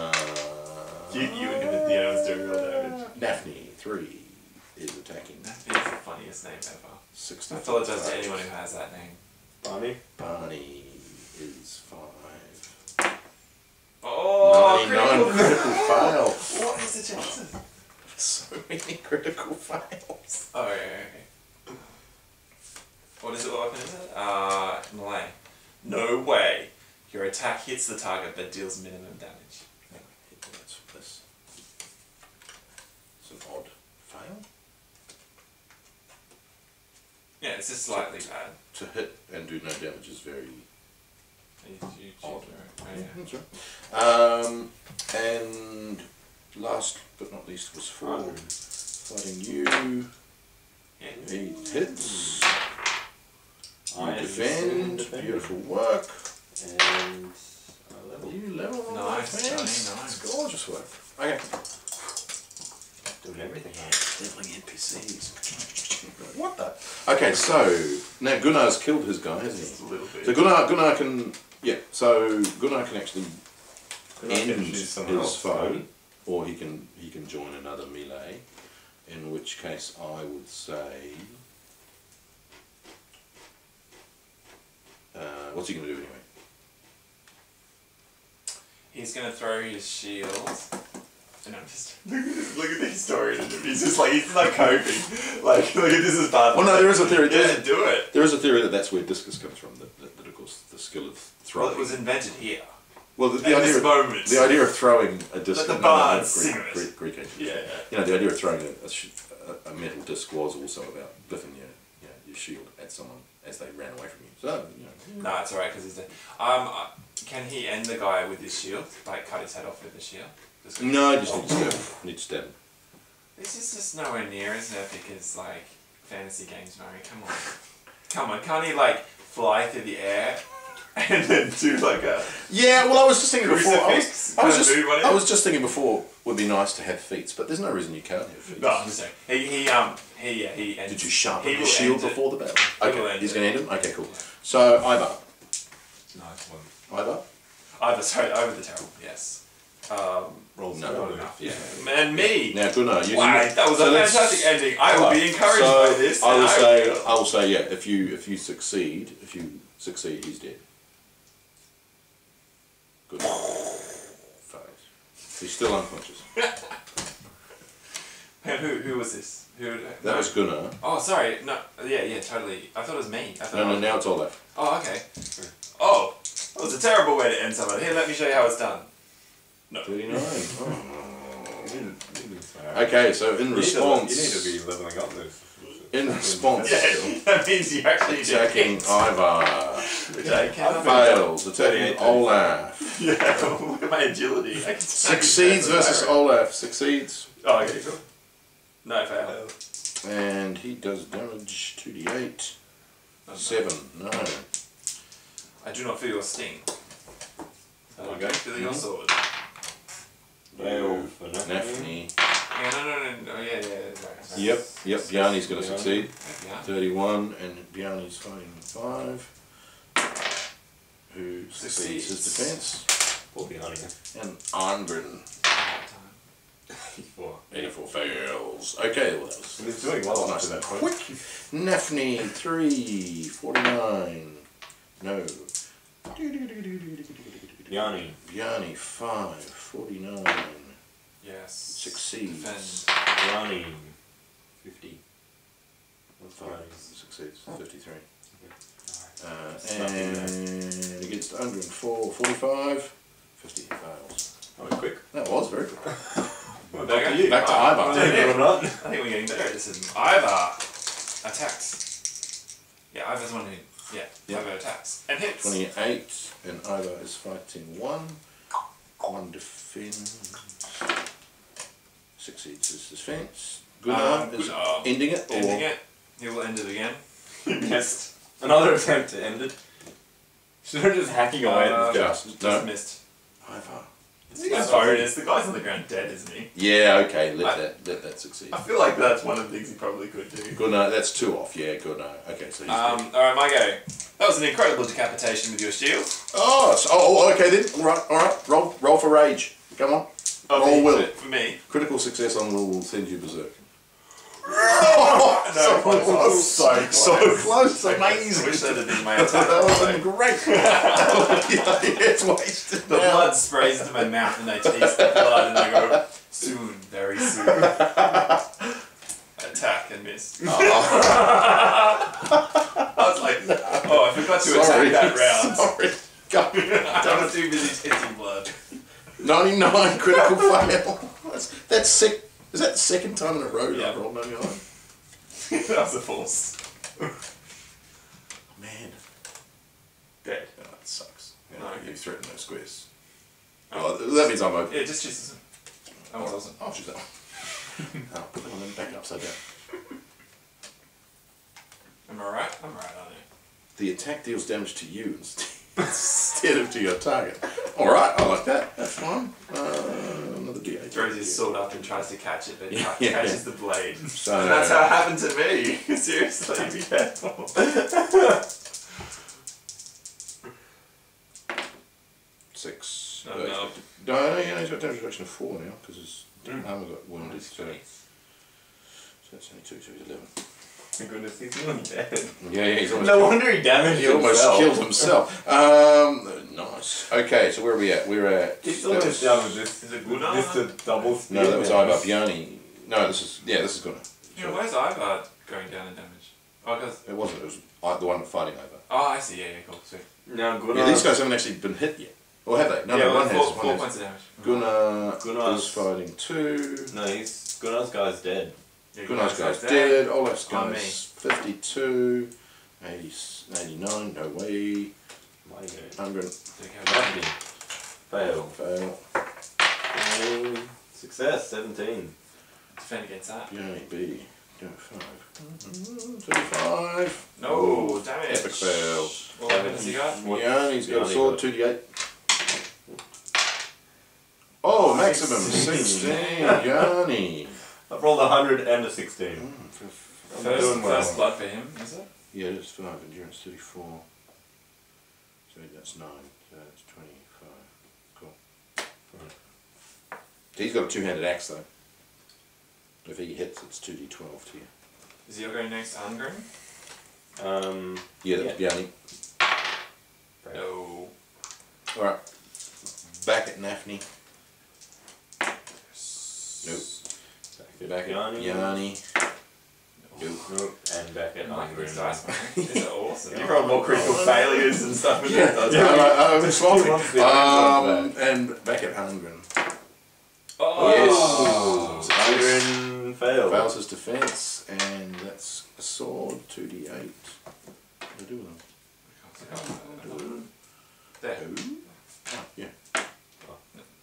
and the others doing real damage. Daphne, 3, is attacking. It's the funniest name ever. 60. I apologize to anyone who has that name. Barney. Barney is 5. Oh, 99 critical fail. What is the chances? So many critical fails. Oh, okay. What is it? What weapon is it? Malay. No way. Your attack hits the target but deals minimum damage. It's an odd fail. Yeah, it's just slightly bad. To hit and do no damage is very You odd. right? Yeah. That's right. And last but not least was 4. Fighting you. Yeah. He hits. You I defend. Beautiful work. And level. You level on Nice, the Johnny, defense. nice. It's gorgeous work. Okay. Doing everything. Leveling NPCs. What the? Okay, so now Gunnar's killed his guy, hasn't Just a he? little bit. So Gunnar can, yeah. So Gunnar can actually end choose his someone else, foe, right? or he can join another melee. In which case, I would say, what's he going to do anyway? He's gonna throw his shield. And I'm just look at the historian in him. He's just like he's not coping. Like look at this is bad. Well, no, there is a theory. He doesn't do it. There is a theory that that's where discus comes from. That of course the skill of Well, throwing. it was invented here. Well, the At idea this moment. the idea of throwing a disc. Let the bards sing it. Greek ancient. Yeah. You know, the idea of throwing a metal disc was also about biffing your shield at someone as they ran away from you. So No, it's alright because he's dead. Can he end the guy with his shield? Like cut his head off with the shield? Just go- no, you just need to stab him. This is just nowhere near as epic as like fantasy games, Murray. Come on, can't he like fly through the air and then do like a Yeah, well, I was just thinking before. Crucifix I was kind of dude, wasn't it? I was just thinking before. Would be nice to have feats, but there's no reason you can't have feats. No, I'm just saying. He ends. Did you sharpen he his will shield end it. before the battle? He will Okay, end he's it. going to end him. Okay, cool. Yeah. So Ivar, Nice one. Ivar. Over the terrible, yes. Rolls No, good no, enough. Yeah. And me. Now, Gunnar, you. Wow, that was a fantastic ending. I will be encouraged so by this. I will and say, will- I will say, yeah. If you succeed, he's dead. Good. Fails. He's still unconscious. Man, who was this? That was Gunnar. Oh, sorry. No, yeah, totally. I thought it was me. I thought No, now it's Olaf. Oh, okay. Oh, that was a terrible way to end someone. Here, let me show you how it's done. No. 39. Oh. Okay. Okay, so in response, You need to be leveling up those. in response, Yeah, that means you actually did attacking it. Ivar Which I cannot fails. Attacking 38. Olaf Yeah, look at my agility. I can succeeds versus Olaf succeeds, Oh, okay, cool. No, fail. and he does damage 2d8. 7. No. I do not feel your sting. Okay. Feel your sword. Fail for Daphne. Yeah, no. Oh, yeah, right. Yep. Bjarni's going to Bjarni. succeed. Yeah. 31, and Bjarni's fighting 5. Who succeeds his defense? Poor behind And Arngren. 84 fails. Okay, well that was He's doing well nice after and that point. quick. Daphne 3, 49. No. Yanni. Bjarni 5, 49. Yes. Succeeds. Defend. Yanni. 50. Succeeds. 53. Alright. And against Ungren 45. 50 fails. Oh, quick. That was very quick. Well, back to you. Back to Ivar. Believe it or not. I think we're getting better at this. Ivar attacks. Yeah, Ivar's one who. Yeah, Ivar attacks and hits. 28, and Ivar is fighting 1. 1 defense. Succeeds his defense. Gunnar is ending it. Ending it. He will end it again. Missed. Another attempt to end it. Should have just hacking away at this guy. Just missed. Ivar. It's bonus. The guy's on the ground dead, isn't he? Yeah, okay, let that succeed. I feel like that's one of the things he probably could do. Gunnar, that's 2 off, yeah, Gunnar. Okay, so he's Alright, my go. That was an incredible decapitation with your shield. Okay then. Alright. Roll for rage. Come on. Roll will. For me. Critical success on will send you berserk. So close. So close. I Amazing. wish that had been my attack. That would have been great. It's wasted. The blood sprays into my mouth and I taste the blood and I go, soon, very soon. Attack and miss. I was like, I forgot to attack that round. Sorry. I was too busy tasting blood. 99 critical fail. That's sick. Is that the second time in a row I've rolled 99? That was a force. Man. Dead. Oh, that sucks. Yeah, No. you threatened those squares. Oh, that means I'm open. Yeah, just choose them. Oh, it doesn't. I'll choose that one. I'll put them on back upside down. Am I right? I'm right, aren't I? The attack deals damage to you instead of to your target. Alright, I like that. That's fine. Another D8. Throws his sword up and tries to catch it, but catches the blade. So, And that's how it happened to me. Seriously, be careful. 6. No. No, he's got damage reduction of 4 now because his armor got wounded. So that's only 2, so he's 11. My goodness, he's nearly dead. Yeah, he's almost No wonder he damaged He almost himself. killed himself. Nice. Okay, so where are we at? We're at... He's almost down with this. Is it Gunnar? This a double spear. No, that was Ivar Bjarni. No, this is Gunnar. Yeah, where's Ivar going down in damage? Oh, because... It wasn't, it was the one fighting Ivar. Oh, I see, yeah, cool, sweet. Now Gunnar. Yeah, these guys haven't actually been hit yet. Or have they? No, yeah, one has. 4 points of damage. Gunnar is fighting 2. No, Gunnar's guy's dead. Yeah, Gunnar's guy's dead. Olaf's guy's 52. 89, no way. My go. 100. Nothing. Fail. Fail. Success, 17. Defend against that. Bjarni B. Go 5. 35. No, damage. Epic fail. What weapon has he got? Bjarni's got a sword, 2d8. Oh, maximum 16. Bjarni. I've rolled 100 and a 16. First blood for him, is it? Yeah, it's 5. Endurance 34. So that's 9. So that's 25. Cool. Right. He's got a 2-handed axe though. If he hits, it's 2d12 to you. Is he going next to Ungren? Yeah, that's Bjarni. No. Alright. Back at Nafni. Nope. Back at Bjarni. Nope. And back at These Ungren. dice, man. These are awesome. You rolled more critical failures and stuff. And back at Ungren. Oh! Yes. Ungren failed. Fails his defense, and that's a sword, 2d8. What do I do with them? There. Oh, yeah.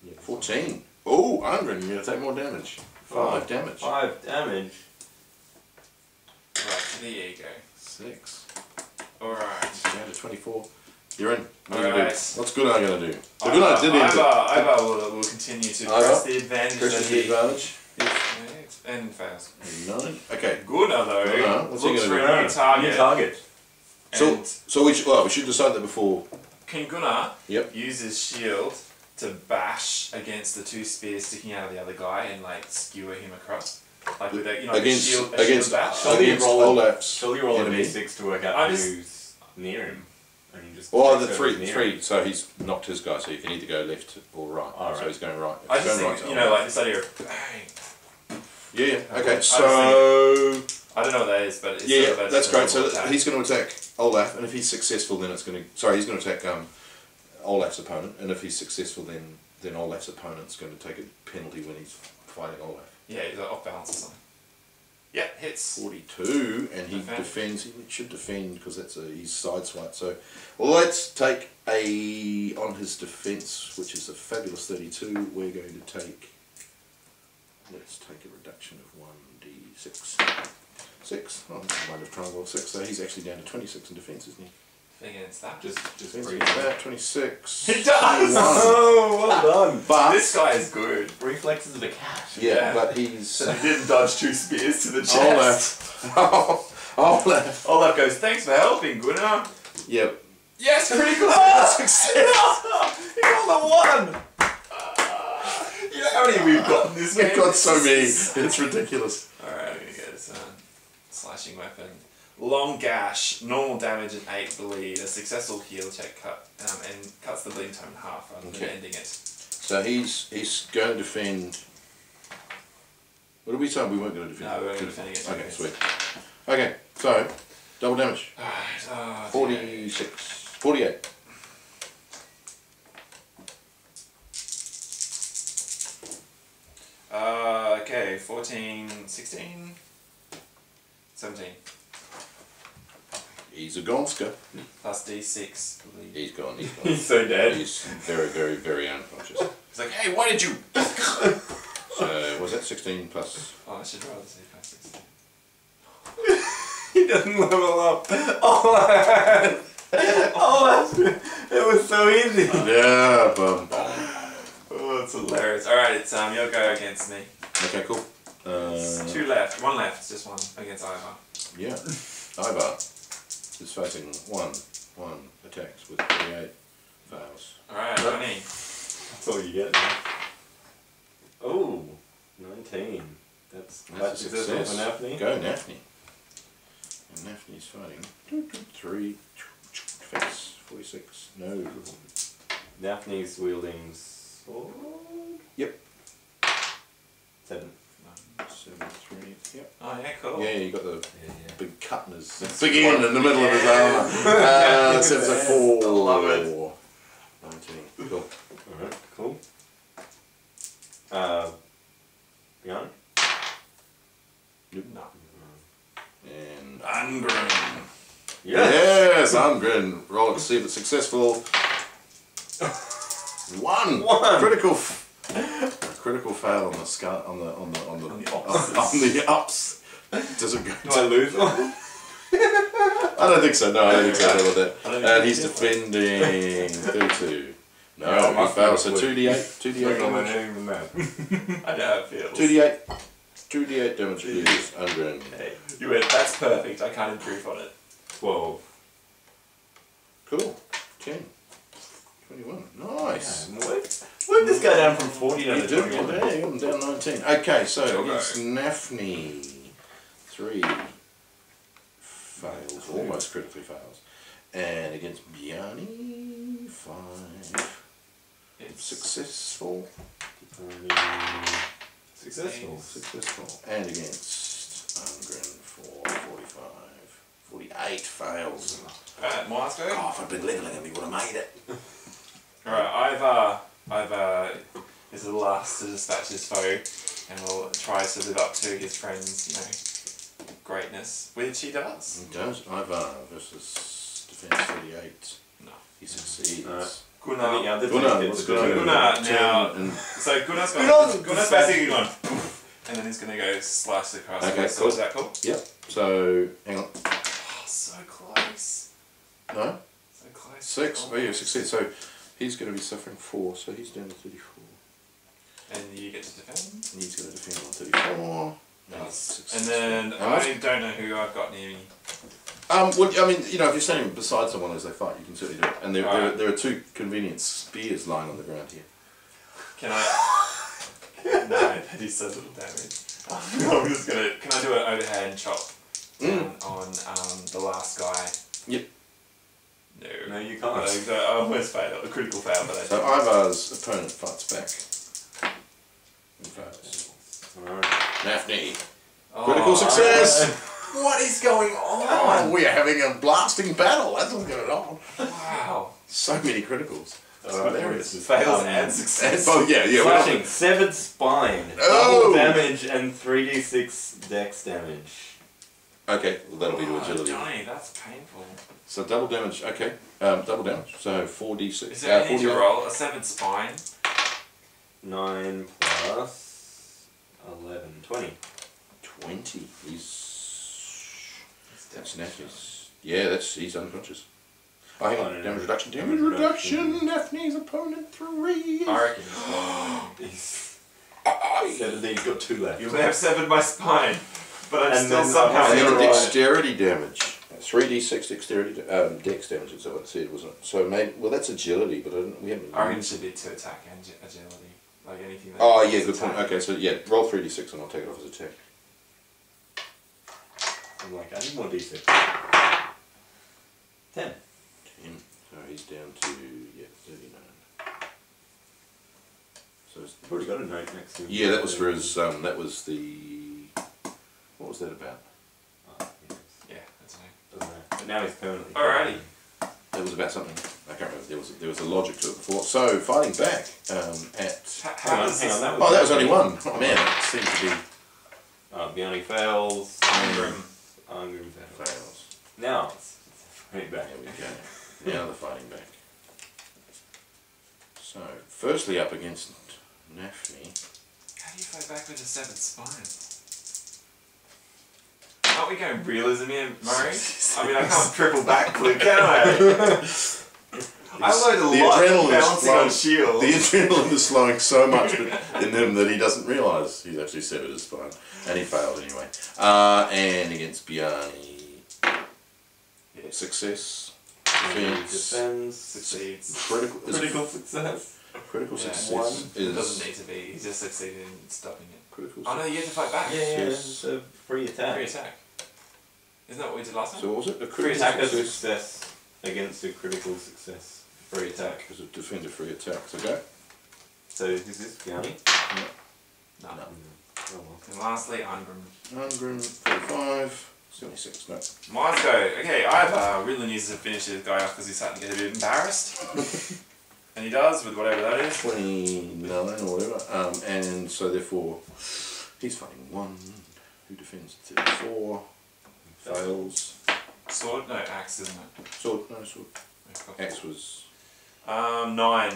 Yeah. 14. Oh, Ungren, you're going to take more damage. 5 damage. 5 damage. Right, there you go. 6. Alright. Down to 24. You're in. What are you Alright. gonna do? What's Gunnar going to do? So Gunnar did end it. Ivar will continue to press the advantage Press that the he... advantage. And fails. 9. Okay. Gunnar, though, Gunnar, what's he looks gonna for do? a new target. New target. And So we should decide that before. can Gunnar Yep. use his shield to bash against the 2 spears sticking out of the other guy and like skewer him across? Like with a, you know, Against- a shield against- bash? Surely Against roll Olaf's Surely roll a enemy. d6 to work out I just- who's near him. And you just Well, the take three, whoever's near three. him. So he's knocked his guy. So you can either go left or right. Oh, So right. he's going right. I He's just going think, right you to know, Olaf. like this idea of bang, Yeah. Okay. So. I don't know what that is, but it's Yeah, sort of a that's great. So attack. he's going to attack Olaf, and if he's successful, then it's going to. Sorry, he's going to attack Olaf's opponent, and if he's successful, then Olaf's opponent's going to take a penalty when he's fighting Olaf. Yeah, he's off balance or something. Yeah, hits. 42, and he defends. He should defend because that's his side swipe. So, well, let's take on his defense, which is a fabulous 32. We're going to take. Let's take a reduction of 1d6. 6. Oh, I might have triangle 6. So he's actually down to 26 in defense, isn't he? Against that. Just Defense breathe. against that 26. He does. Oh, well done. But This guy is good. Reflexes of a cat. yeah, but he's So he didn't dodge 2 spears to the chest. Olaf. Olaf. Olaf goes, thanks for helping, Gunnar. Yep. Yes, critical success. He got the 1. You know how many we've got in this game? We've got so many. It's ridiculous. Alright, I'm gonna go this slashing weapon. Long gash, normal damage and 8 bleed. A successful heal check and cuts the bleed time in half rather than ending it. So he's going to defend. What did we say? We weren't going to defend. No, we weren't defending it. Okay, sweet. Okay, so double damage. Alright, 46. 48. Okay, 14, 16, 17. He's a gonska. Plus D6 bleed. He's gone. He's gone. He's so dead. He's very, very, very unconscious. He's like, hey, why did you? So was that 16 plus? Oh, I should rather say plus 16. He doesn't level up. Oh, it was so easy. Yeah, bum. Oh, it's hilarious. Alright, it's your go against me. Okay, cool. It's 2 left. 1 left. It's just 1 against Ivar. Yeah. Ivar is facing one attacks with 38 fails. Alright, Johnny. That's all you get. Man. Oh, 19. That's That's a success. Nafni. Go Nafni. And Nafni's fighting. 3 face 46. No. Nafni's wielding sword. Yep. 7. 7 3. Yep. Oh, yeah, cool. Yeah, you got the Yeah. big cut in his big end in the middle of his armor. So it's a 4. I love it. 19. Cool. Alright, cool. Beyond? Nope. No. And Ungrim. yes, Ungren. Roll to see if it's successful. 1 critical. Critical fail on the scar on the ups. Does it go? Do I lose one? I don't think so. No, I don't think so. I with that. I don't think And you he's can defending 32. No, Yeah, he fails. So 2d8. 2d8 damage. Even that. I know how it feels. 2d8. 2d8 damage please. Ungren. Hey, you went, that's perfect. I can't improve on it. 12. Cool. 10. 21. Nice. What did this go down from 40 down You to did 21? well there. You got him down 19. Okay, so Okay. against Nafni, 3 fails, almost critically fails. And against Bjarni, 5 It's successful. Successful. Successful. And against Ungren, 4 45. 48 fails. Alright, Maestro. Oh, if I'd been leveling him, he would have made it. Alright, I've is the last to dispatch his foe and will try to live up to his friend's, greatness, which he does. He does. Ivar versus defense 38. No. He succeeds. Gunnar. Yeah, Gunnar, what's Gunnar? Gunnar, Ten now, and- so Gunnar's Gunnar's basically going, poof, and then he's going to go slice across. Okay, so cool. is that cool? Yep. So, hang on. Oh, so close. No? So close. 6. Oh, yeah, succeed. So, he's going to be suffering 4, so he's down to 34. And you get to defend. And he's going to defend on 34. Nice. And then How much? I don't know who I've got near me. Well, I mean, you know, if you're standing beside someone as they fight, you can certainly do it. And Alright. there are 2 convenient spears lying on the ground here. Can I? No, that is so little damage. I'm just gonna. Can I do an overhand chop down on the last guy? Yep. No. No, you can't. I almost failed. A critical fail, but I So didn't. Ivar's opponent fights back. And fails. Alright. Daphne. Oh, Critical success! What is going on? Oh, we are having a blasting battle. That's what's going on. Wow. So many criticals. It's hilarious. Fails and success. Oh, yeah. Slashing, severed spine, Oh! double damage, and 3d6 dex damage. Okay, well, that'll be to Oh, agility. Johnny, that's painful. So double damage, okay. Double damage, so 4d6. Is there anything to roll? A severed spine? 9 plus 11, 20. 20. That's Daphne's. Yeah, he's unconscious. Oh, hang on. Damage reduction. Damage reduction. Daphne's opponent 3. I reckon He's 17, he's got 2 left. you may have severed my spine, but I'm And still then- somehow And then in the the right. dexterity damage. 3d6 dexterity, dex damage is what it said, wasn't it? So maybe, well, that's agility, but we haven't. I reckon it should be 2 attack and agility. Like anything that Oh, is yeah, good point. attack. Okay, so yeah, roll 3d6 and I'll take it off as attack. I'm like, I need more d6. 10. 10. So he's down to, 39. So it's, I've already got a note next to him. yeah, that was for his, that was the, what was that about? Oh, yes. Yeah, that's right. Doesn't matter. But now he's permanently. Alrighty. That was about something, I can't remember, there was a logic to it before. So, fighting back at, How does Hang on, this... that oh, that was only one. Oh man, it seems to be Beyond fails. Angrim. Angrim fails. fails. Now it's fighting back. There we go. Now the fighting back. So, firstly up against Daphne. How do you fight back with a severed spine? Aren't we going realism here, Murray? I mean, I can't triple backflip, can I? I learned a The lot adrenaline is balancing on flowing. shield. The adrenaline is flowing so much in him that he doesn't realise he's actually severed his spine. And he failed anyway. And against Bjarni. Success. Defense. Defends. Succeeds. Critical success. Critical Yeah. success It is... doesn't need to be. He just succeeded in stopping it. Critical Oh no, you have to fight back. Yeah, Yes. it's a free attack. Free attack. Isn't that what we did last time? So what was it? A Free critical attack as success. success against a critical success. Free attack. Because it defends a free attack. So go. So is this Bjarni? No. No. Oh well. And lastly, Angrim. Angrim, 45, 76, no. Mine's go. Okay, Ivar really needs to finish this guy off because he's starting to get a bit embarrassed. And he does, with whatever that is. 29 or whatever. And so therefore, he's fighting 1, who defends 34, fails. Sword? No, axe, isn't it? Sword, no sword. Axe was... 9.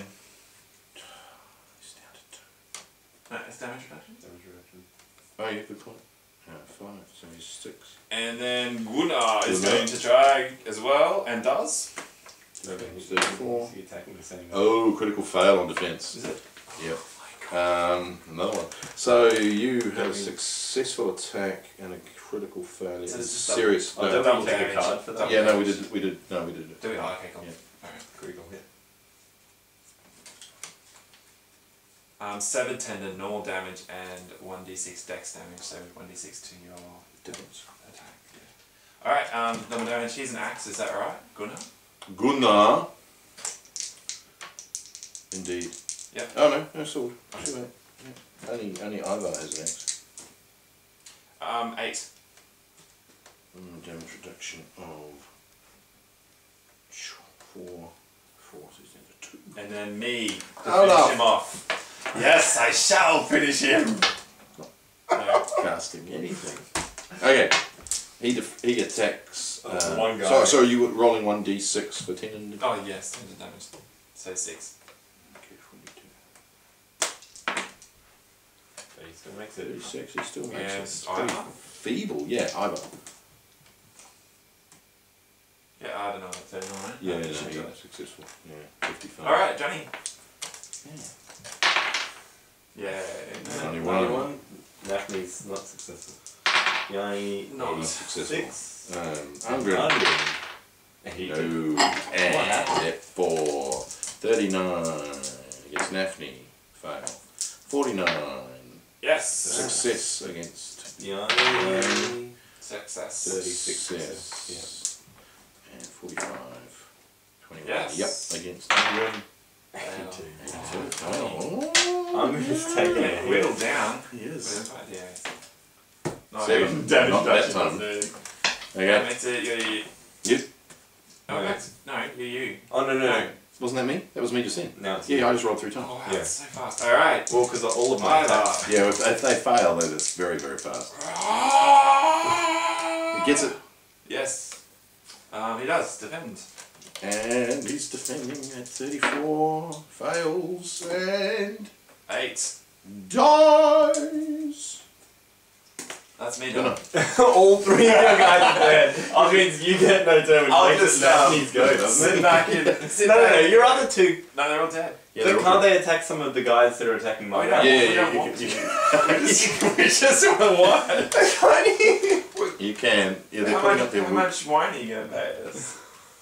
He's down to 2. No, it's damage reduction. Damage reduction. Oh yeah, good point. 5, so he's 6. And then Gunnar is Gunnar. going to try as well, and does. Defends 34. Is he attacking the same guy? Oh, critical fail on defense. Is it? Yep. Oh my god. Another one. So you had a successful attack and a critical failure. So It's it's just serious. Oh, no. don't we take a damage. card for that? Yeah, no, we did it. Do we? Oh, okay, cool. Yeah. Alright. Critical hit. Severed tendon, normal damage, and 1d6 dex damage, so 1d6 to your Difference. attack. Yeah. Alright, normal damage, here's an axe, is that right? Gunnar? Gunnar. Indeed. Yep. Oh no, no sword. Too late. Yeah. Only Ivar has an axe. 8. Damage reduction of 4. 4, so he's down to 2. And then me to Hold finish up. him off. Yes, I shall finish him! No. Casting anything. Okay. He attacks. One guy. So you were rolling 1d6 for 10 and... Oh yes, 10 damage. So 6. Okay, 42. So he still makes it. 36, he still makes Yes, it. Pretty Ivar. feeble, yeah, Ivar. Yeah, I don't know, 39, right? Yeah, Oh, no, you should he do was it. successful. Yeah, 55. Alright, Johnny. Yeah. Yeah. 91. Daphne's not successful. Bjarni, Not 86. Angrim. No. And at 4. 39. Against Daphne. Fail. 49. Yes! Success against Bjarni, Success. 36. Success. And 45. 21. Yes. Yep, against Angrim. 82. 82. Oh. I'm just taking a hit. Whittled down. He is. Yeah. No, 7. damage Not that reduction time. doesn't do anything. Okay. That's it, you're you. You. Oh, no, you're you. Oh, no. Wasn't that me? That was me just then. Now it's Yeah, I just rolled 3 times. Oh, wow, Yeah. that's so fast. Alright. Well, because all of my My attacks. turn. Yeah, if they fail, then it's very, very fast. He gets it. Yes. He does. Defend. And he's defending at 34. Fails and 8. dies. That's me Gunnar. done. All 3 of you guys are dead. Which means you get no turn, which I'll makes just, it Daphne's go, doesn't Sit it? back in. Sit No, back. your other 2. No, they're all dead. Yeah, So they're can't all they attack some of the guys that are attacking my guy? Yeah, Yeah, we yeah, don't you want can- to. you We just want what? You can. Yeah, they're How putting much, up their how whoop. much wine are you going to pay us?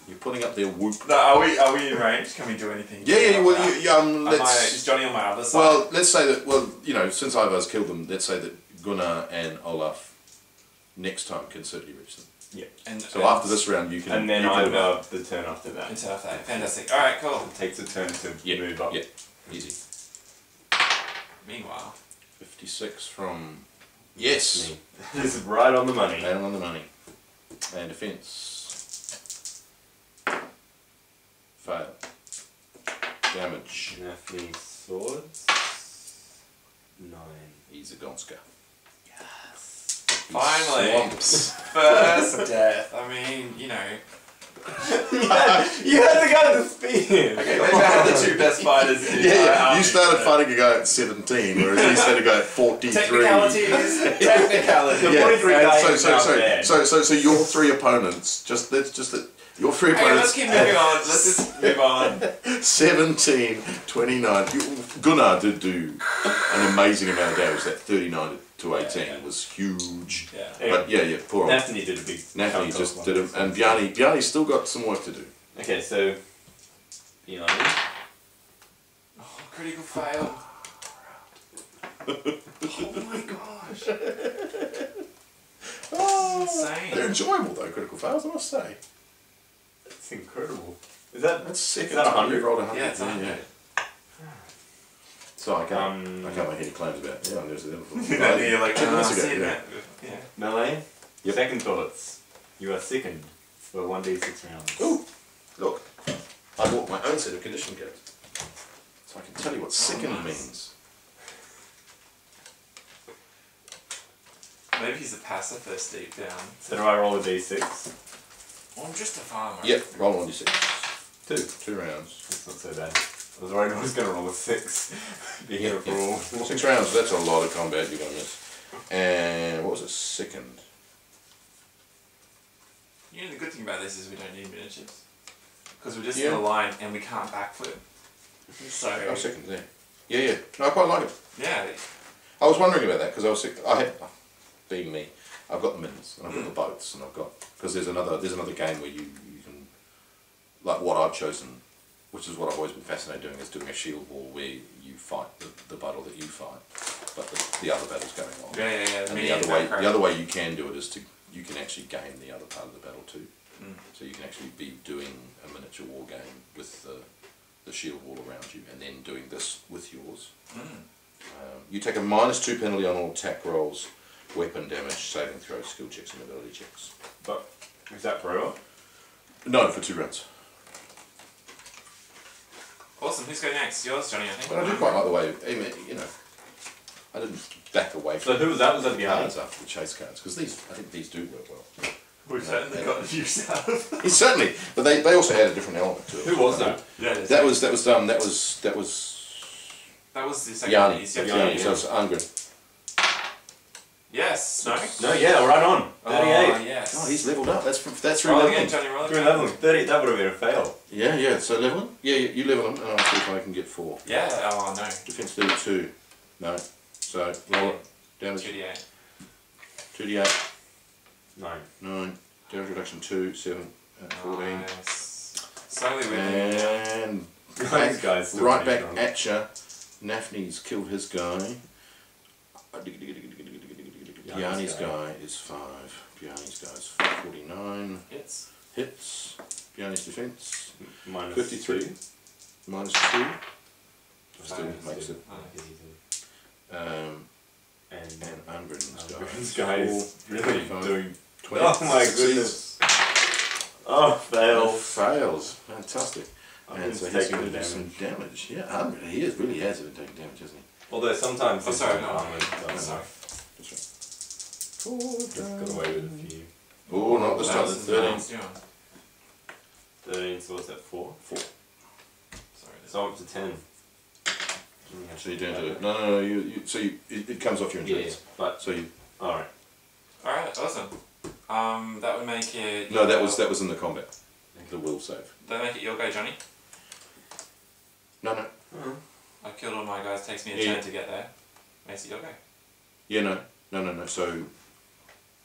You're putting up their whoop. No, are we in range? Can we do anything? Yeah, well, Is let's... Johnny on my other side? Well, let's say that, since Ivar's killed them, let's say that Gunnar and Olaf next time can certainly reach them. Yeah. So after this round, you can... And then you can- Ivar the turn after that. Into that. Fantastic. Alright, cool. It takes a turn to Yeah, move up. yeah, easy. Meanwhile. 56 from... Yes! Me. This is right on the money. Down on the money. And defense. Fail. Damage. Daphne swords. 9. He's a Gonska. Yes. Finally. Swamps. First death. I mean, you know. You had the guy with the spear. Okay, maybe I had the 2 best fighters in the entire Yeah, army, you started but- fighting a guy at 17, whereas he started a guy at 43. Technicalities. Technicalities. The 43 guy is now dead. So your 3 opponents, your 3 Okay, opponents let's keep moving on. Let's just move on. 17, 29. Gunnar did do an amazing amount of damage. That 39 to 18 was huge. Yeah. But yeah, poor old Daphne did a big. Nathalie chunk just of did one. it, and Bjarne's still got some work to do. Okay, so. You know. Oh, critical fail. Oh my gosh. Oh, insane. They're enjoyable though, critical fails, I must say. It's incredible. Is that. That's second. Is that 100? You rolled 100. Yeah, it's 100. So I can't make any claims about it. Yeah, I never said that before. Yeah, you're like, 10 minutes I've ago, seen yeah. that. Yeah. Melee? Yep. Second thoughts. You are sickened for 1d6 rounds. Ooh, look. I bought my own set of condition cards. So I can tell you what sickened nice. means. Maybe he's a pacifist deep down. So do I roll a d6? Oh, I'm just a farmer. Yep, roll on d6. 2. 2 rounds. That's not so bad. I was worried I was going to roll a 6. Being here for all. 6 rounds, that's a lot of combat you're going to miss. And what was it, second? You know, the good thing about this is we don't need miniatures. Because we're just Yeah. in a line and we can't backflip. So, Oh, second there. Yeah. No, I quite like it. yeah. I was wondering about that because being me, I've got the mittens and I've got the boats and I've got, because there's another game where you can, like what I've chosen, which is what I've always been fascinated doing, is doing a shield wall where you fight the battle that you fight, but the other battle's going on. Yeah. And Me the other way you can do it is you can actually game the other part of the battle too. Mm. So you can actually be doing a miniature war game with the shield wall around you and then doing this with yours. Mm. You take a -2 penalty on all attack rolls, weapon damage, saving throws, skill checks and ability checks. But, is that forever? No, for 2 rounds. Awesome. Who's going next? Yours, Johnny, I think. But I do quite like the way, I mean, you know, I didn't back away So from who was that? Was that the cards other? after the chase cards, because I think these do work well. We've certainly got a few stuff. Certainly, but they also add a different element to it. Who was that? Yeah, That was the second Yanni. Yanni. So it's Angren. Yes. No. No, yeah, right on. 38. Oh, yes. Oh, he's leveled up. That's Roll really again, leveling. Johnny. Roll 3 again. leveling. 30, that would have been a fail. Yeah. So leveling? Yeah, you level them, and I'll see if I can get 4. Yeah. Oh no. Defense level 2. No. So roll it. Damage 2d8. 2d8. 9. 9. Damage reduction 2. 7. 14. Nice. Slowly with And These guys still right pretty back strong. at ya. Nafni's killed his guy. Bjarne's guy is 5. Bjarne's guy is 49. hits. Hits. Bjarne's defense. Minus 53. 2. -2. Still Minus makes 2. it. Oh, And Ungren's guy is really doing 20. Oh my goodness. Oh, fails. Fails. Fantastic. And Ungren's so he's taking going to the do some damage. damage. Yeah, Ungren, he really has been taking damage, hasn't he? Although sometimes Oh, sorry, no. armor Oh, does sorry. That's right. Just got away with a few. Oh, not this time. That's 13. nice, yeah. 13, so what's that, 4? 4. Sorry. So I'm up to 10. So you're down to no. It comes off your Yeah, endurance. but So you alright. Alright, awesome. That would make it... no, that was in the combat. The will save. That make it your go, Johnny. No. I killed all my guys, takes me a Yeah. turn to get there. Makes it your go. Yeah, no. So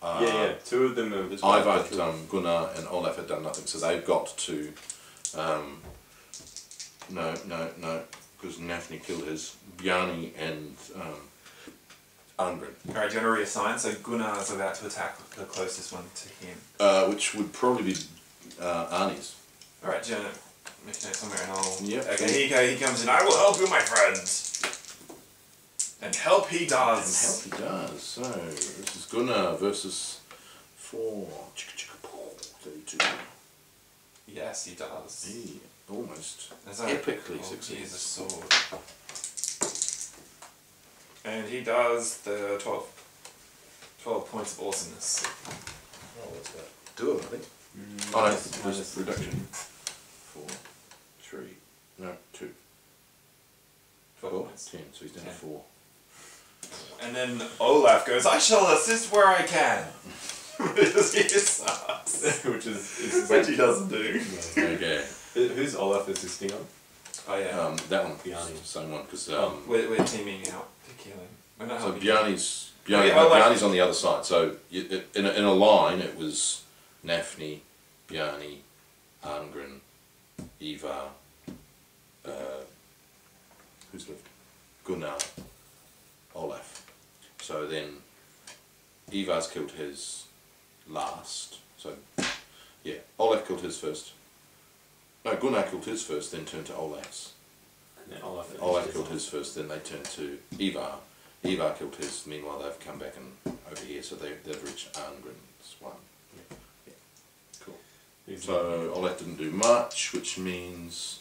Yeah, 2 of them are... Ivar, Gunnar, and Olaf had done nothing, so they've got to. No, because Nafni killed his. Bjarni and Ungren. Alright, do you want to reassign? So Gunnar is about to attack the closest one to him. Which would probably be Arnie's. Alright, do you want to make a note somewhere and I'll... Yep. Okay, he comes in. I will help you, my friend! And help he does! And help he does. So, this is Gunnar versus 4. 32. Yes, he does. He almost Is that- epically oh, succeeds. He is a sword. And he does the 12 points of awesomeness. Oh, what's that? 2 of them, I think. Oh no, there's a reduction. 4, 3, no, 2. 12 4, points. 10, so he's down to 10. 4. And then Olaf goes, I shall assist where I can. Because he sucks. Which he doesn't do. Okay. Who's Olaf assisting on? Oh yeah. That one, Bjarni. same one, because We're teaming out to kill him. We're not so helping Bjarni's Oh, yeah, Olaf- Bjarni's on the other side. So in a line, it was Nafni, Bjarni, Arngren, Ivar, who's left? Gunnar, Olaf. So then Ivar's killed his last. So yeah, Olaf killed his first. No, Gunnar killed his first, then turned to Olaf's. And then Olaf Killed his first, then they turned to Ivar. Ivar killed his, meanwhile they've come back and over here, so they've reached Arngren's one. Yeah. Cool. So Olaf didn't do much, which means...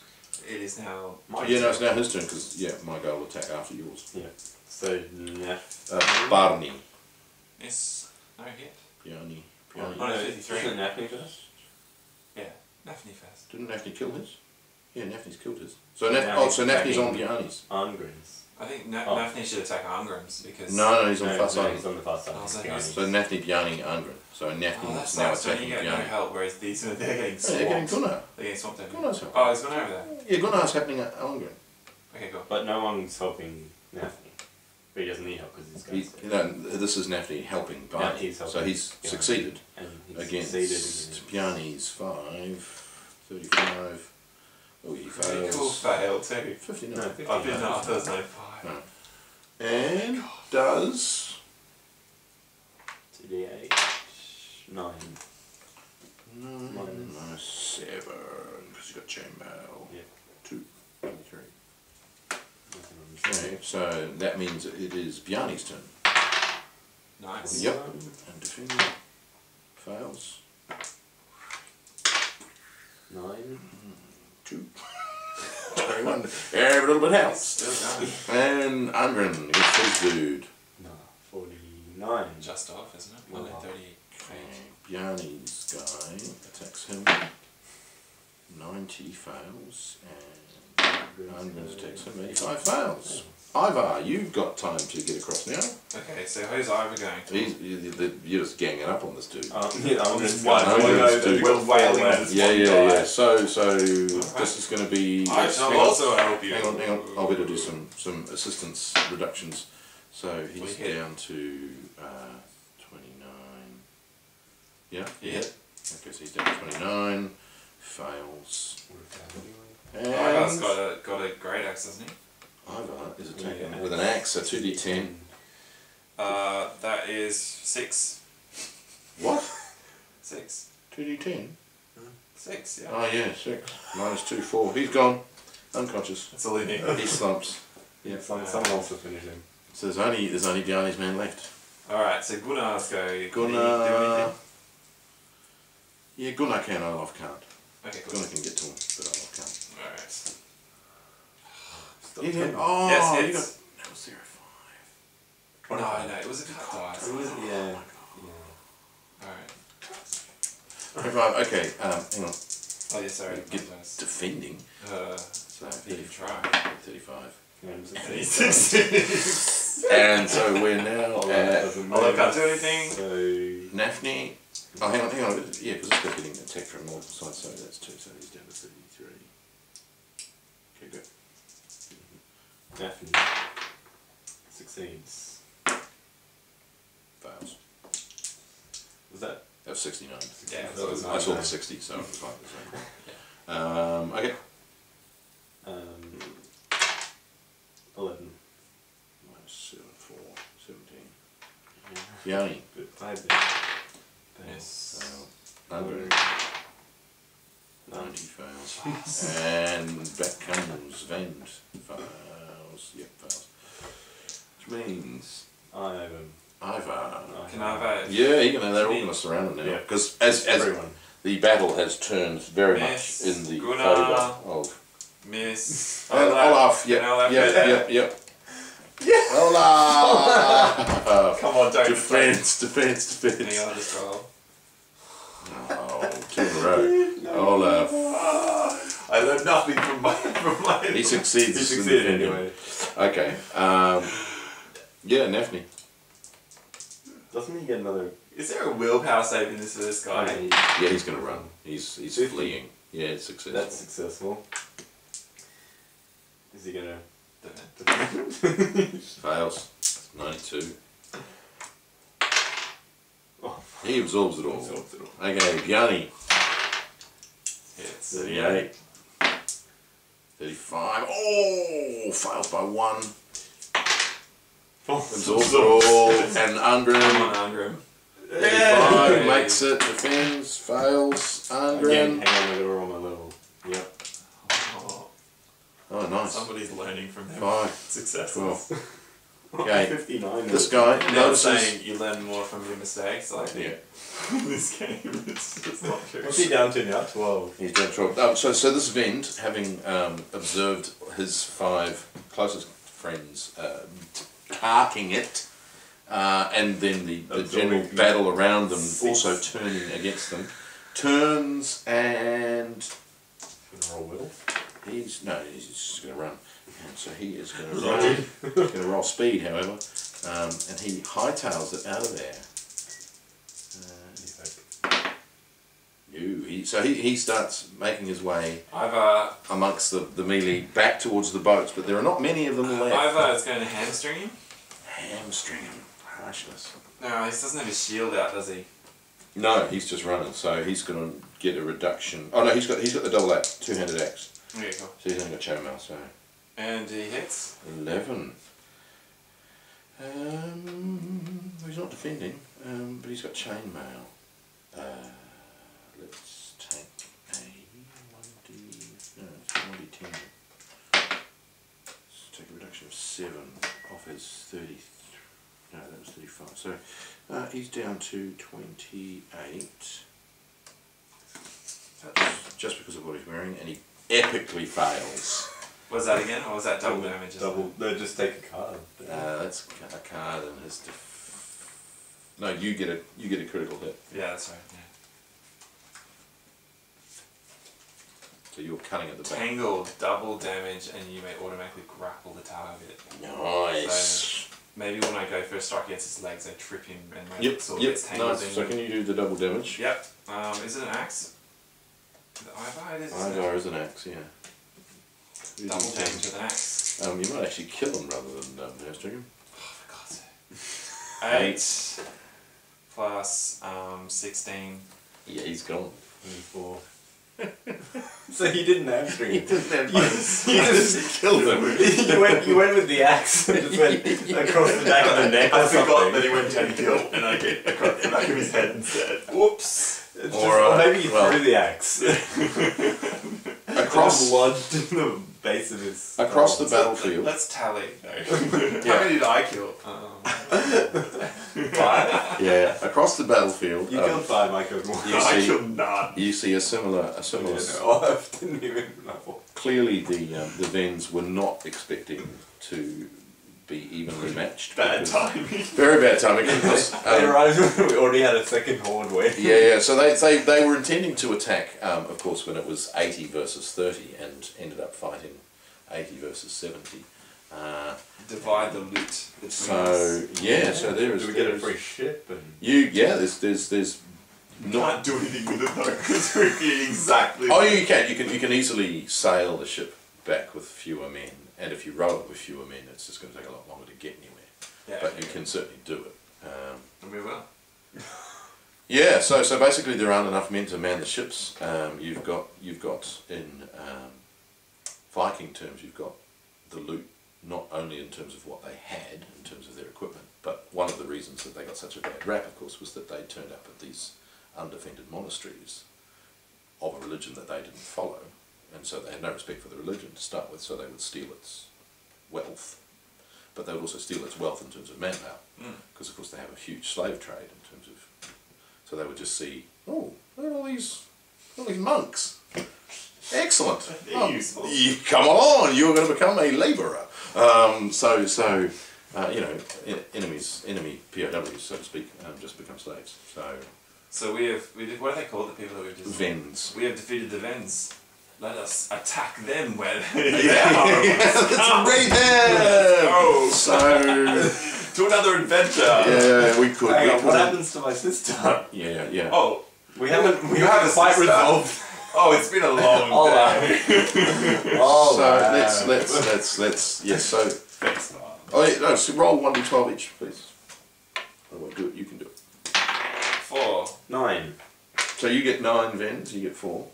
It is now... Yeah, no, it's now his turn, because, yeah, my guy will attack after yours. Yeah. So, Naf... Barney. Yes. No hit. Bjarni. Oh, Bjarni. no, 53. Isn't Nafni first? Yeah. Nafni first. Didn't Nafni kill his? Yeah, Nafni's killed his. So, Now so he's Nafni's on attacking Bjarni's. Arngren's. I think Oh. Nafni should attack Arngrim's because... No, he's on the far side. He's on the far side. Oh, so Bjarni. he's- So Nafni, Bjarni, Arngren. So Oh, Nafni that's is now nice. So you attacking get no Bjarni. help, whereas these they're getting Yeah, they're swamped. getting Gunnar. They're getting swamped over. Gunnar's helping. Oh, he's gone over there. Yeah, Gunnar's happening at Arngren. Okay, cool. But no one's helping Nafni. But he doesn't need help because he's He, going to. no, this is Nafni helping Yeah, Bjarni. he's helping So he's Bjarni. succeeded And he's against succeeded Bjarni's 35. Oh, he fails. Cool fail too. 59. No, I've been up, there's no 5. No. And does 2d8. 9. minus 7 because he's got chainmail. Yeah. 2, 23. Nothing on the Okay, so that means it is Bjarni's turn. Nice. Yep. And defend fails. 9. 2. 21. Every little bit helps. Still going. And Angren gets his dude. No. 49. Just off, isn't it? Wow. 138. Bjarni's guy attacks him. 90 fails. And Angren's attacks him. 85 fails. Ivar, you've got time to get across now. Okay, so who's Ivor going to? You're just ganging up on this dude. Yeah, I'm just one. We're wailing on this one guy. Yeah. So this is going to be. I shall hang on. also help you. Hang on. I'll better do some assistance reductions. So he's We hit. down to 29. Yeah. Yeah. Okay, so he's down to 29. Fails. Ivar's And got a great axe, doesn't he? Ivar is attacking Yeah. with an axe. So 2d10. That is 6. What? 6. 2d10. 6, yeah. Oh yeah, 6. Minus 2, 4. He's gone. Unconscious. That's all he needs. He slumps. Yeah, someone else will finish him. So there's only Bjarne's man left. Alright, so Gunnar's go. Gunnar. Can he do anything? Yeah, Gunnar can. Olaf can't. Okay, cool. Gunnar can get to him, but Olaf can't. Alright. Yeah. Oh, Yes, you it's... got that was 0-5. No, it was a cut dice. It was, yeah. Alright. 0-5. Okay. Hang on. Oh yeah, sorry. Get defending. So So you can try. 35. And he succeeds. And so we're now at Although I can't do anything. So, Nafni. Oh, hang on. Yeah, because it's getting attacked from multiple sides, so that's 2, so he's down to 33. Okay, good. Daphne succeeds. Fails. Was that? That was 69. Yeah, that was I saw the 60, so it was fine. Okay. 11. Minus 7, 4, 17. Yanni. Good. 5 Yes. Under 90 fails. And back comes Vend. Fails. Yep, fails. Which means Ivan. Ivar. Can I vote? Yeah, they're all going to surround him now. Yeah. Because as Everyone. the battle has turned very Miss. much in the Gunnar. favour of Miss. Olaf. Yep. Yep. Olaf. Come on, don't Defense. Hang on, just roll. Oh, 2 in a row. Olaf. I learned nothing from my. He succeeds. He succeeded anyway. Okay. Yeah, Nafni. Doesn't he get another? Is there a willpower save in this for this guy? Yeah, he's going to run. He's fleeing. Yeah, it's successful. That's successful. Is he gonna? Fails. 92. Oh. He absorbs it all. Absorbs it all. Okay, Bjarne. Hits. 38. 35. Oh, fails by 1. Absorbs it all. And Come Ungrim. on, Ungrim. 35 makes it. Defends. Fails. Again, Ungrim. hang on, I got her on my level. Yep. Oh, nice. Somebody's learning from their 5. successes. 12. Okay. 59. This guy Now notices. saying you learn more from your mistakes, like Yeah. in this game, it's just not true. What's he down to now? 12. He's down 12. So this Vend, having observed his 5 closest friends carking it, and then the general battle around them also turning against them, turns and Roll will. he's just going to run. And so he is going to roll. He's going to roll speed, however, and he hightails it out of there. He starts making his way amongst the melee back towards the boats, but there are not many of them left. It's going to hamstring him. Hamstring him. Harshness. No, he doesn't have his shield out, does he? No, he's just running, so he's going to get a reduction. Oh no, he's got the double axe, 2-handed axe. Okay, cool. So he's only got chainmail, so And he hits. 11. He's not defending, but he's got chainmail. Let's take a 1d10. Let's take a reduction of 7 off his 30. No, that was 35. So he's down to 28. That's just because of what he's wearing, and he epically fails. Was that again, or was that double damage? Double. No, just take a card. That's a card, and his no, you get a critical hit. Yeah, that's right. Yeah. So you're cutting at the back. Tangled, double damage, and you may automatically grapple the target. Nice. So maybe when I go for a strike against his legs, I trip him and my Yep. sword gets tangled Nice. in. So can you do the double damage? Yep. Is it an axe? The Ivar, it is. Ivar is an axe, yeah. Double damage with an axe. You might actually kill him rather than hamstring him. Oh, for God's sake. 8 plus 16. Yeah, he's gone. 24. So he didn't hamstring him. You just killed him. you went with the axe and just went across the back of the neck or I forgot something. that he went down hill and I get across the back of his head instead. Whoops. Or maybe he threw the axe. Across lodged in the base of his... Across the battlefield. Let's tally. No. How many did I kill? 5? Yeah, across the battlefield. You killed 5, I killed 1. I killed none. You see a similar. I didn't even know. Clearly, the Vens were not expecting to be evenly matched. Bad timing. Very bad timing. Because, They arrived when we already had a second horde waiting. yeah. So they were intending to attack, of course, when it was 80 versus 30, and ended up fighting 80 versus 70. Divide the loot between So us. yeah, so there is. Do we get a free ship? And... There's You can't do anything with it though, because we're being exactly... Oh, you can. You can easily sail the ship back with fewer men, and if you row it with fewer men, it's just going to take a lot longer to get anywhere. Yeah, but you can certainly do it. And we will. Yeah. So basically, there aren't enough men to man the ships. You've got in Viking terms, you've got the loot not only in terms of what they had, in terms of their equipment, but one of the reasons that they got such a bad rap, of course, was that they turned up at these undefended monasteries of a religion that they didn't follow, and so they had no respect for the religion to start with, so they would steal its wealth, but they would also steal its wealth in terms of manpower, because of course they have a huge slave trade in terms of, so they would just see, oh, look at all these monks. Excellent. Useful. You come along, you're going to become a labourer. You know, enemy POWs, so to speak, just become slaves. So we did, what are they called, the people that we've just... Vens. We have defeated the Vens. Let us attack them where they are. Let's raid them! Oh, So... to another adventure. Yeah, we could. Hang on, what happens to my sister? Yeah. Oh, We have have the a fight sister. resolved. oh, it's been a long Oh, day. So let's yes. So Thanks, Mom. oh yeah, no. So roll 1d12 each, please. I won't do it. You can do it. 4. 9. So you get 9 Vens. You get 4.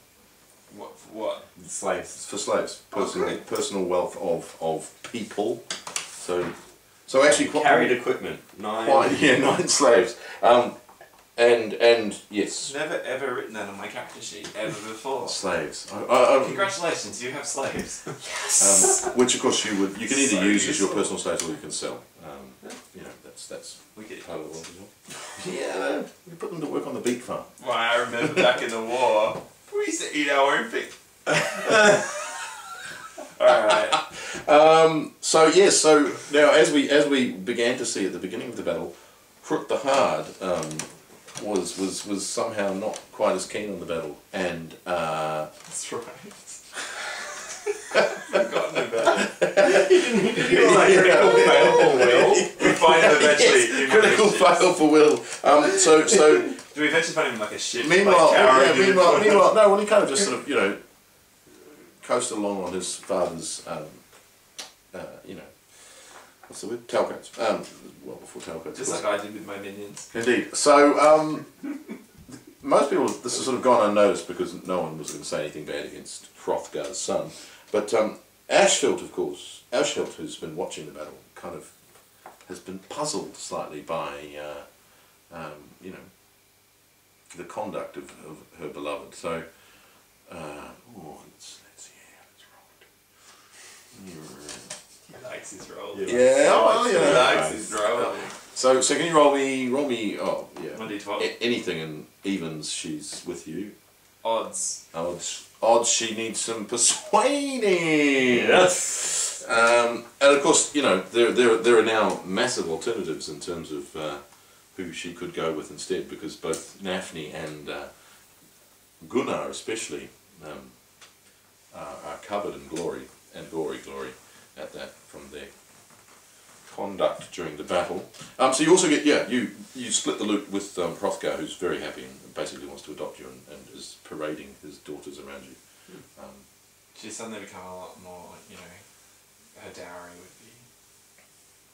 What? For what? Slaves. It's for slaves. Oh, great. Personal wealth of people. So actually Carried equipment. 9. quite 9 slaves. And yes, Never ever written that on my character sheet ever before. slaves. Congratulations, you have slaves. Yes. Which of course you can either So use as your useful. personal slaves or you can sell. You know that's We get part of the world as well. Yeah, we put them to work on the beet farm. Why, I remember back in the war, we used to eat our own pig. Alright. So yes, so now as we began to see at the beginning of the battle, Crook the Hard was somehow not quite as keen on the battle, and That's right. Forgotten about it. You were like critical fail for Will. We find him eventually. yes, in critical the ships. fail for Will. So Do we eventually find him in like a ship? meanwhile, like cowering in the corner? meanwhile, no, well he kind of just sort of coasted along on his father's what's the word? Tailcoats. Well before tailcoats. Just like I did with my minions. Indeed. So, most people, this has sort of gone unnoticed because no one was going to say anything bad against Hrothgar's son. But Ashfield, of course, who's been watching the battle, kind of has been puzzled slightly by, the conduct of her beloved. So, let's see how it's rolled. He likes his role. Yeah, well, He likes his role. So can you roll me, oh, yeah. 1d12. Anything in evens, she's with you. Odds. Odds, she needs some persuading. Yes. And of course, there are now massive alternatives in terms of who she could go with instead, because both Nafni and Gunnar especially are covered in glory, and glory at that from their conduct during the battle. So you also get, you split the loot with Hrothgar, who's very happy and basically wants to adopt you and is parading his daughters around you. She's suddenly become a lot more, her dowry would be...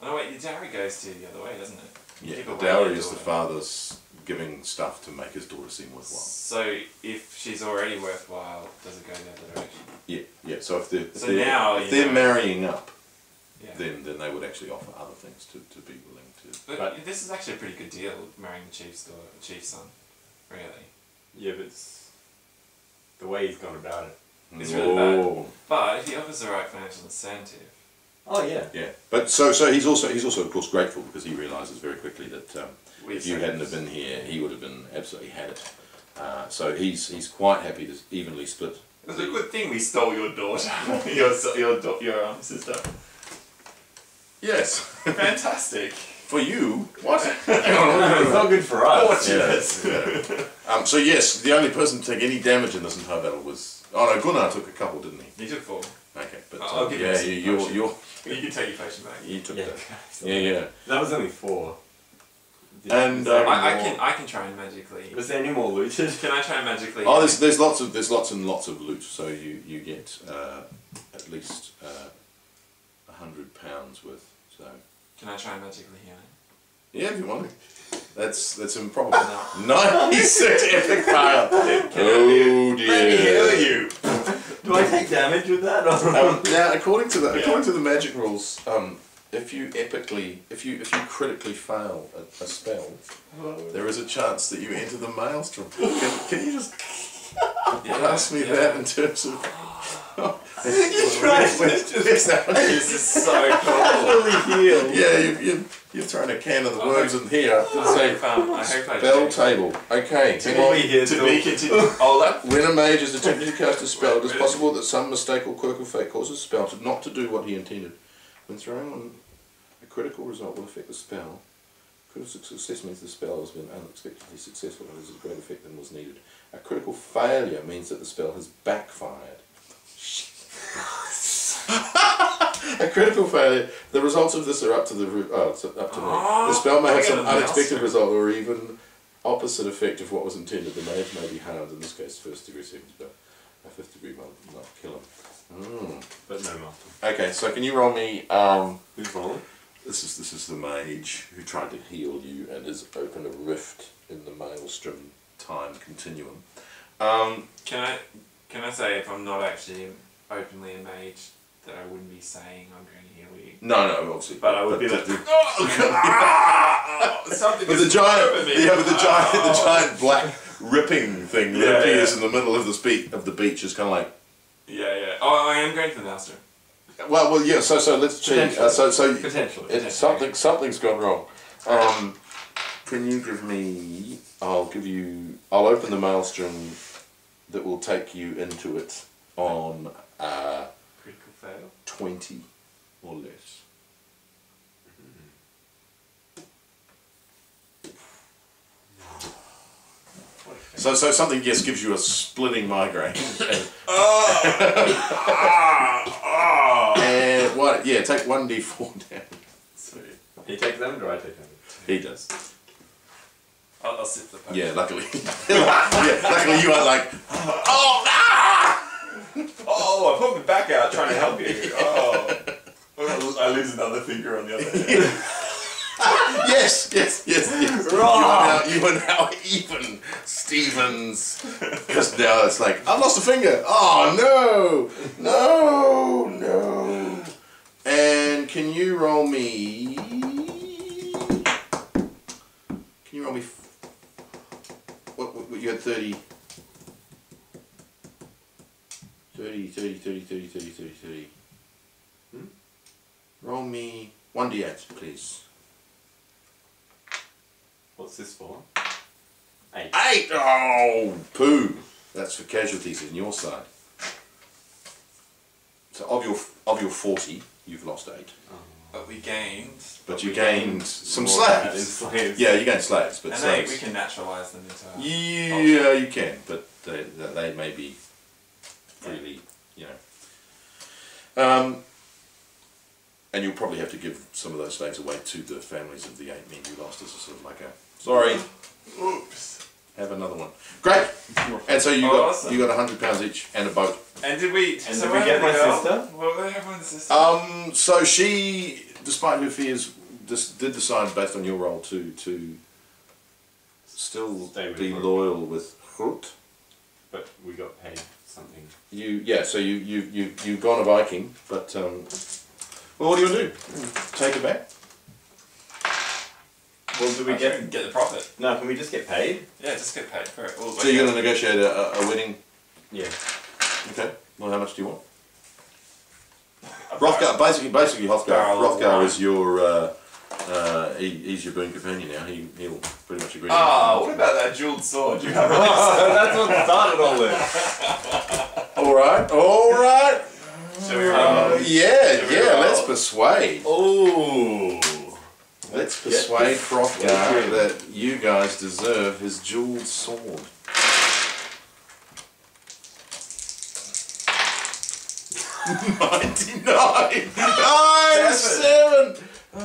Oh no, wait, the dowry goes to the other way, doesn't it? Yeah, Give away dowry your is the daughter. father's giving stuff to make his daughter seem worthwhile. So if she's already worthwhile, does it go the other direction? Yeah. So if they're now, they're marrying up, Yeah. then they would actually offer other things to be willing to. But this is actually a pretty good deal, marrying the chief's chief's son. Really. Yeah, but it's the way he's gone about it. is really bad. But if he offers the right financial incentive. Oh yeah. Yeah, but so he's also of course grateful because he realises very quickly that if you hadn't have been here, he would have been absolutely had it. So he's quite happy to evenly split. It was a good thing we stole your daughter, your sister. Yes. Fantastic. For you, what? It's not good for us. Yes. Yeah. So yes, the only person to take any damage in this entire battle was Gunnar took a couple, didn't he? He took 4. Okay, but I'll give yeah, you you can take your potion back. you took Yeah. that. Yeah. That was only 4. And I can try and magically. Was there any more looted? Can I try and magically? Oh, there's lots and lots of loot. So you get at least £100 worth. So Can I try and magically heal him? yeah, if you want to. That's improbable. 96 epic fail. Oh dear. Let me heal you. Do I take damage with that? Or? Now, according to the magic rules, if you critically fail a spell, there is a chance that you enter the Maelstrom. Can you just ask me that in terms of? You're trying to This is so cool. Heal. Yeah, you've thrown a can of the worms in here. I hope I Spell table. Okay. To be continued. Hold up. When a mage is attempting to cast a spell, it is possible that some mistake or quirk of fate causes the spell not to do what he intended. When throwing on a critical result will affect the spell. Critical success means the spell has been unexpectedly successful and has a greater effect than was needed. A critical failure means that the spell has backfired. A critical failure. The results of this are up to the it's up to me. The spell may have some unexpected result or even opposite effect of what was intended. The mage may be harmed. In this case, first degree, second degree, a fifth degree will not kill him. But no more. Okay, so can you roll me? Who's rolling? This is the mage who tried to heal you and has opened a rift in the Maelstrom time continuum. Can I say if I'm not actually openly a mage that I wouldn't be saying I'm going to heal you? No, obviously. But I would be like, something. But the giant black ripping thing that appears in the middle of the beach is kind of like. Yeah. Oh, I am going for the Maelstrom. Well, yeah. So let's check. Potentially. Something's gone wrong. Can you give me? I'll open the Maelstrom that will take you into it on Critical fail. 20 or less. So something gives you a splitting migraine. And what? Yeah, take 1d4 damage. Sweet. He takes damage or I take damage? He does. I'll sip the potion. Yeah, luckily. Luckily you aren't like. Oh, I put my back out trying to help you. Oh. I lose another finger on the other hand. Yes. You are now even, Stevens. Because now it's like, I've lost a finger. Oh, no. And can you roll me... What you had 30... 30. Roll me 1d8, please. What's this for? 8. 8! Oh, poo! That's for casualties on your side. So of your 40, you've lost 8. Oh. But we gained. But you gained some slaves. slaves. Yeah, you gained slaves, but and slaves. we can naturalise them into. Yeah, you can, but they may be freely, and you'll probably have to give some of those slaves away to the families of the 8 men you lost as a sort of like a sorry. Oops. Have another one. Great. And so you got £100 each and a boat. And did we? And did we get my sister? What happened with the sister? So she, despite her fears, did decide based on your role to still be loyal with Hrut. But we got paid something. So you've gone a Viking, but well, what do you want to do? Take it back? Well, do we get the profit? No, can we just get paid? Yeah, just get paid for it. So you're going to negotiate a wedding? Yeah. Okay. Well, how much do you want? Hrothgar, basically Hrothgar. Hrothgar is your, he's your boon companion now. He'll pretty much agree. What about that jeweled sword you have? That's what started all this. All right. Shall we roll? Yeah. Let's persuade. Oh. Let's persuade Hrothgar that you guys deserve his jeweled sword. $99! 7! I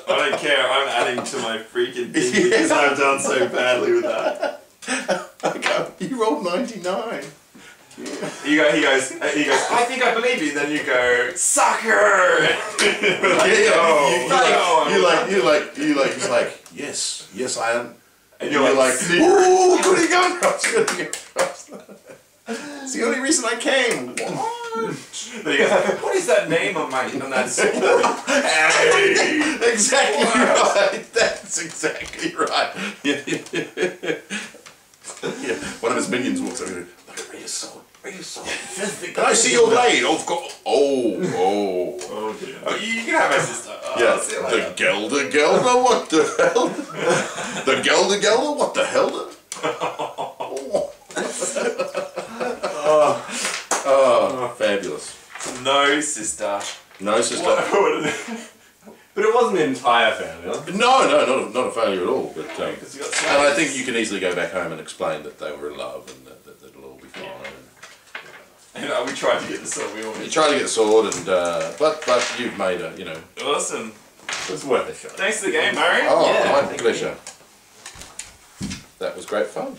don't care, I'm adding to my freaking thing because I've done so badly with that. Okay, you rolled 99. He goes, I think I believe you, and then you go, sucker! You're like, yes, I am. And you're like, ooh, good are you going? It's the only reason I came. What? Then he goes, what is that name on that sword? Hey! Exactly right. That's exactly right. Yeah. One of his minions walks over and goes, look at Rhea's sword. Can I see your blade? Of course. Oh dear. Oh, you can have my sister. Yeah. The Gelder, what the hell? The Gelder, what the hell? Oh, fabulous. No, sister. No, sister. But it wasn't an entire failure. No, not a failure at all. But you got and I think you can easily go back home and explain that they were in love and that it'll all be fine. And we tried to get the sword. You tried to get the sword, and but you've made a, you know. Awesome. It's worth a shot. Thanks for the game, Murray. Oh, Yeah, my pleasure. That was great fun.